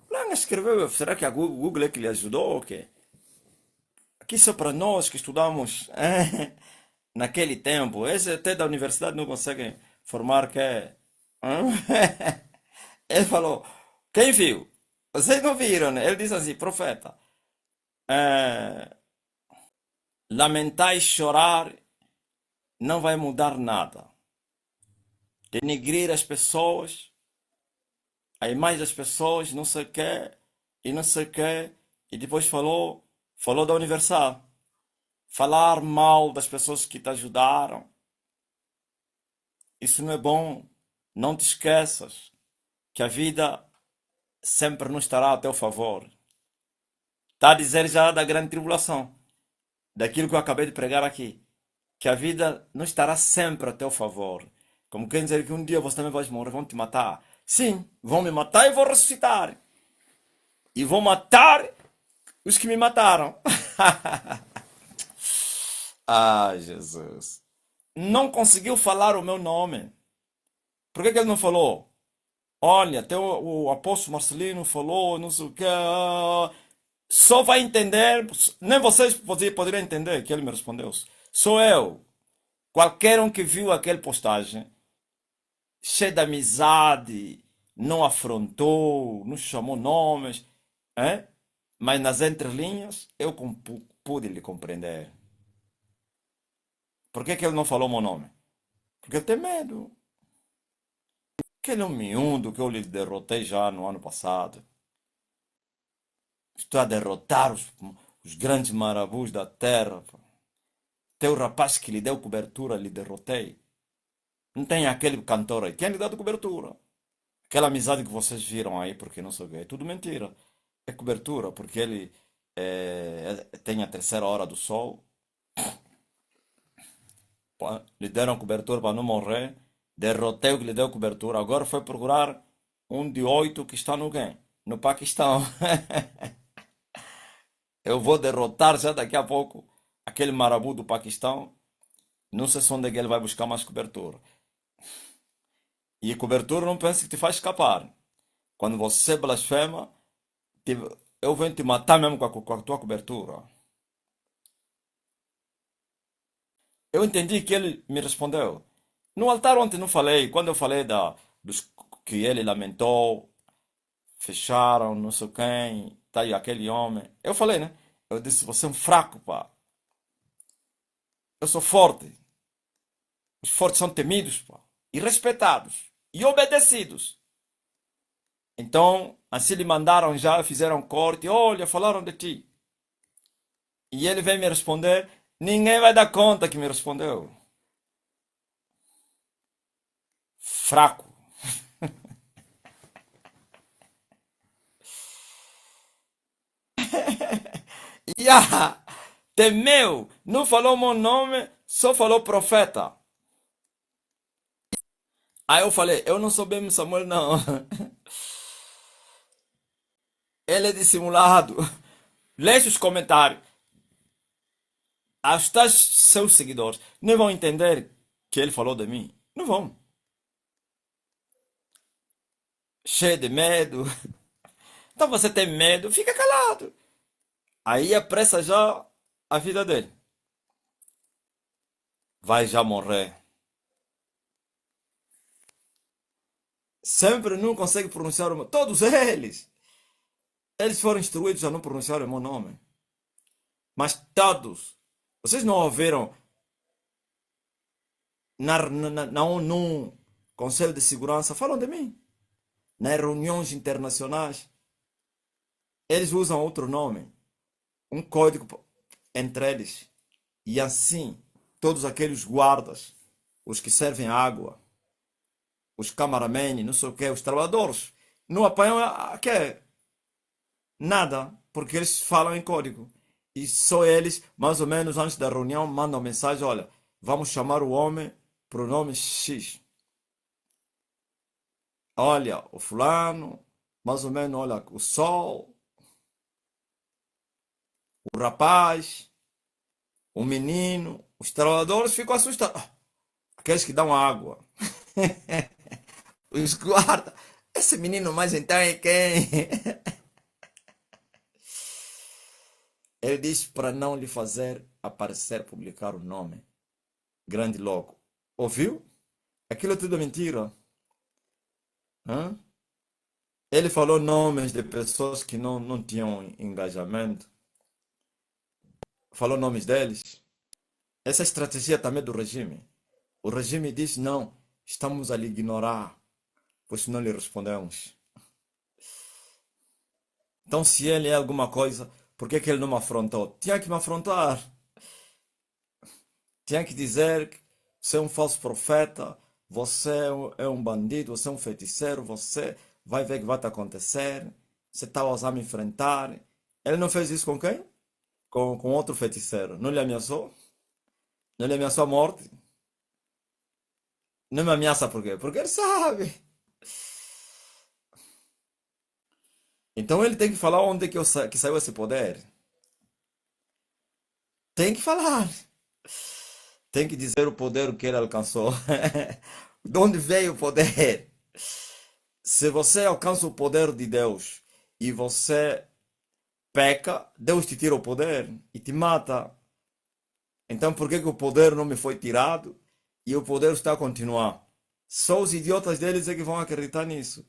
Langa escreveu. Será que a Google é que lhe ajudou ou quê? Aqui só para nós que estudamos naquele tempo. Esse até da universidade não conseguem formar que é. Ele falou, quem viu? Vocês não viram, né? Ele disse assim, profeta, eh, lamentar e chorar não vai mudar nada. Denegrir as pessoas, a imagem das pessoas, não sei o quê, e não sei o quê. E depois falou da Universal. Falar mal das pessoas que te ajudaram, isso não é bom. Não te esqueças que a vida sempre não estará a teu favor. Está a dizer já da grande tribulação, daquilo que eu acabei de pregar aqui, que a vida não estará sempre a teu favor. Como quer dizer que um dia você também vai morrer, vão te matar. Sim, vão me matar e vou ressuscitar. E vou matar os que me mataram. Ah, Jesus. Não conseguiu falar o meu nome. Por que ele não falou? Olha, até o apóstolo Marcelino falou, não sei o que. Só vai entender, nem vocês poderiam entender que ele me respondeu. Sou eu. Qualquer um que viu aquela postagem, cheio de amizade, não afrontou, não chamou nomes, hein? Mas nas entrelinhas eu pude lhe compreender. Por que ele não falou meu nome? Porque ele tem medo. Que ele é um miúdo que eu lhe derrotei já no ano passado. Estou a derrotar os grandes marabus da terra. Teu rapaz que lhe deu cobertura, lhe derrotei. Não tem aquele cantor aí. Quem lhe deu cobertura? Aquela amizade que vocês viram aí, porque não sei o quê. É tudo mentira. É cobertura, porque ele tem a terceira hora do sol. Lhe deram cobertura para não morrer. Derrotei o que lhe deu cobertura. Agora foi procurar um de 8 que está no quê? No Paquistão. Eu vou derrotar já daqui a pouco aquele marabu do Paquistão, não sei se onde é que ele vai buscar mais cobertura. E cobertura não pensa que te faz escapar. Quando você blasfema, te- eu venho te matar mesmo com a tua cobertura. Eu entendi que ele me respondeu. No altar ontem não falei, quando eu falei dos que ele lamentou, fecharam, não sei quem, tá aí aquele homem. Eu falei, né? Eu disse, você é um fraco, pá. Eu sou forte. Os fortes são temidos, pá. E respeitados. E obedecidos. Então, assim lhe mandaram já, fizeram corte. Olha, falaram de ti. E ele vem me responder. Ninguém vai dar conta que me respondeu. Fraco. Ya! Temeu. Não falou meu nome, só falou profeta. Aí eu falei, eu não sou bem Samuel, não. Ele é dissimulado. Leia os comentários. Os tais seus seguidores não vão entender que ele falou de mim. Não vão. Cheio de medo. Então você tem medo, fica calado. Aí apressa já a vida dele. Vai já morrer. Sempre não consegue pronunciar o meu. Todos eles. Eles foram instruídos a não pronunciar o meu nome. Mas todos. Vocês não ouviram na ONU, Conselho de Segurança, falam de mim. Nas reuniões internacionais, eles usam outro nome, um código entre eles. E assim, todos aqueles guardas, os que servem água, os cameramen, não sei o que, os trabalhadores, não apanham nada, porque eles falam em código. E só eles, mais ou menos antes da reunião, mandam mensagem: olha, vamos chamar o homem pro nome X. Olha, o fulano, mais ou menos, olha, o sol, o rapaz, o menino, os trabalhadores ficam assustados. Aqueles que dão água, os guardas. Esse menino mais então é quem? Ele diz para não lhe fazer aparecer, publicar o nome. Grande louco. Ouviu? Aquilo é tudo mentira. Hã? Ele falou nomes de pessoas que não tinham engajamento. Falou nomes deles. Essa estratégia também é do regime. O regime diz: não, estamos a lhe ignorar, pois não lhe respondemos. Então, se ele é alguma coisa, por que ele não me afrontou? Tinha que me afrontar. Tinha que dizer que você é um falso profeta, você é um bandido, você é um feiticeiro, você vai ver o que vai te acontecer, você está a ousar me enfrentar. Ele não fez isso com quem? Com outro feiticeiro. Não lhe ameaçou? Não lhe ameaçou a morte? Não me ameaça por quê? Porque ele sabe. Então ele tem que falar onde é que saiu esse poder. Tem que falar. Tem que dizer o poder que ele alcançou. De onde veio o poder? Se você alcança o poder de Deus e você peca, Deus te tira o poder e te mata. Então por que o poder não me foi tirado e o poder está a continuar? Só os idiotas deles é que vão acreditar nisso.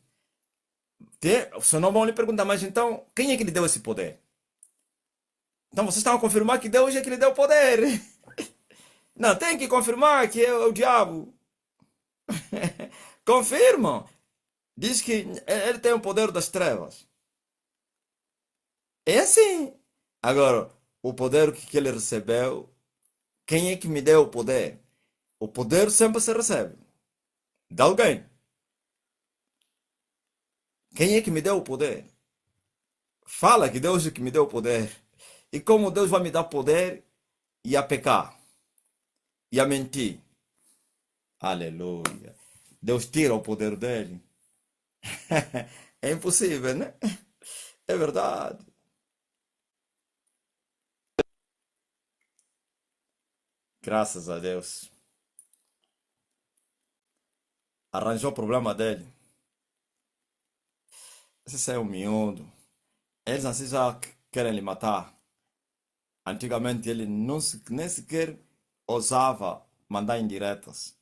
Senão vão lhe perguntar, mas então quem é que lhe deu esse poder? Então vocês estão a confirmar que Deus é que lhe deu o poder. Não, tem que confirmar que é o diabo. Confirmam. Diz que ele tem o poder das trevas. É assim. Agora, o poder que ele recebeu, quem é que me deu o poder? O poder sempre se recebe de alguém. Quem é que me deu o poder? Fala que Deus é que me deu o poder. E como Deus vai me dar poder e a pecar e a mentir? Aleluia. Deus tira o poder dele. É impossível, né? É verdade. Graças a Deus. Arranjou o problema dele. Esse é o miúdo. Eles assim já querem lhe matar. Antigamente ele não nem sequer ousava mandar indiretas.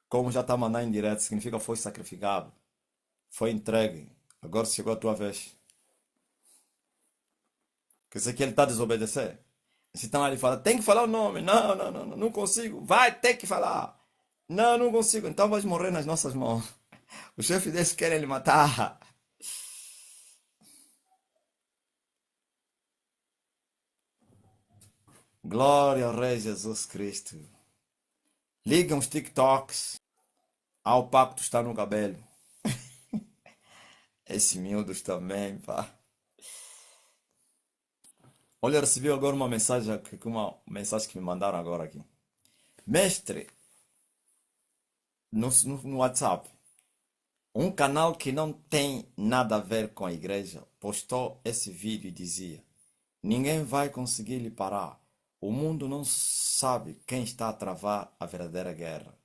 Como já está mandando indiretas, significa foi sacrificado. Foi entregue. Agora chegou a tua vez. Quer dizer que ele está a desobedecer. Se estão ali falando, tem que falar o nome. Não, não, não, não, não consigo. Vai ter que falar. Não, não consigo. Então vais morrer nas nossas mãos. Os chefes deles querem lhe matar. Glória ao Rei Jesus Cristo. Ligam os TikToks. O pacto está no cabelo. Esse miúdos também, pá. Olha, eu recebi agora uma mensagem, uma mensagem que me mandaram agora aqui. Mestre, no WhatsApp, um canal que não tem nada a ver com a igreja postou esse vídeo e dizia: ninguém vai conseguir lhe parar. O mundo não sabe quem está a travar a verdadeira guerra.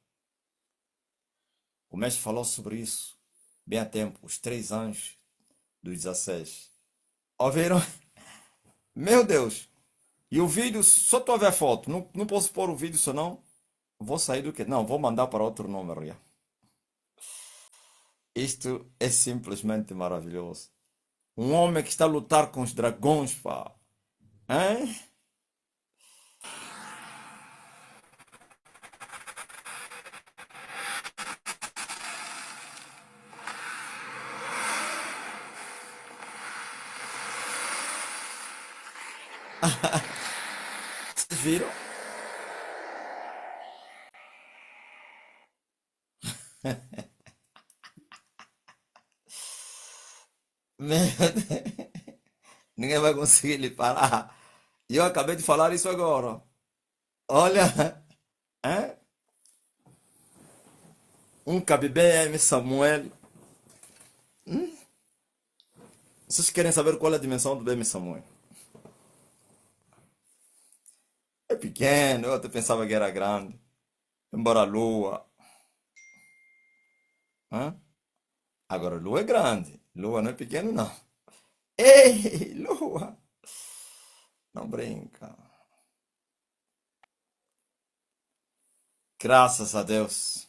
O mestre falou sobre isso bem a tempo, os 3 anos dos 16. Ouviram? Meu Deus! E o vídeo, só estou a ver a foto. Não, não posso pôr o vídeo, senão vou sair do que. Não, vou mandar para outro número. Já. Isto é simplesmente maravilhoso. Um homem que está a lutar com os dragões, pá. Hein? Vocês viram? Meu Deus. Ninguém vai conseguir lhe parar. E eu acabei de falar isso agora. Olha, hein? Um KBBM Samuel. Vocês querem saber qual é a dimensão do BM Samuel? É pequeno, eu até pensava que era grande. Embora a Lua. Hã? Agora, Lua é grande. Lua não é pequeno, não. Ei, Lua! Não brinca. Graças a Deus.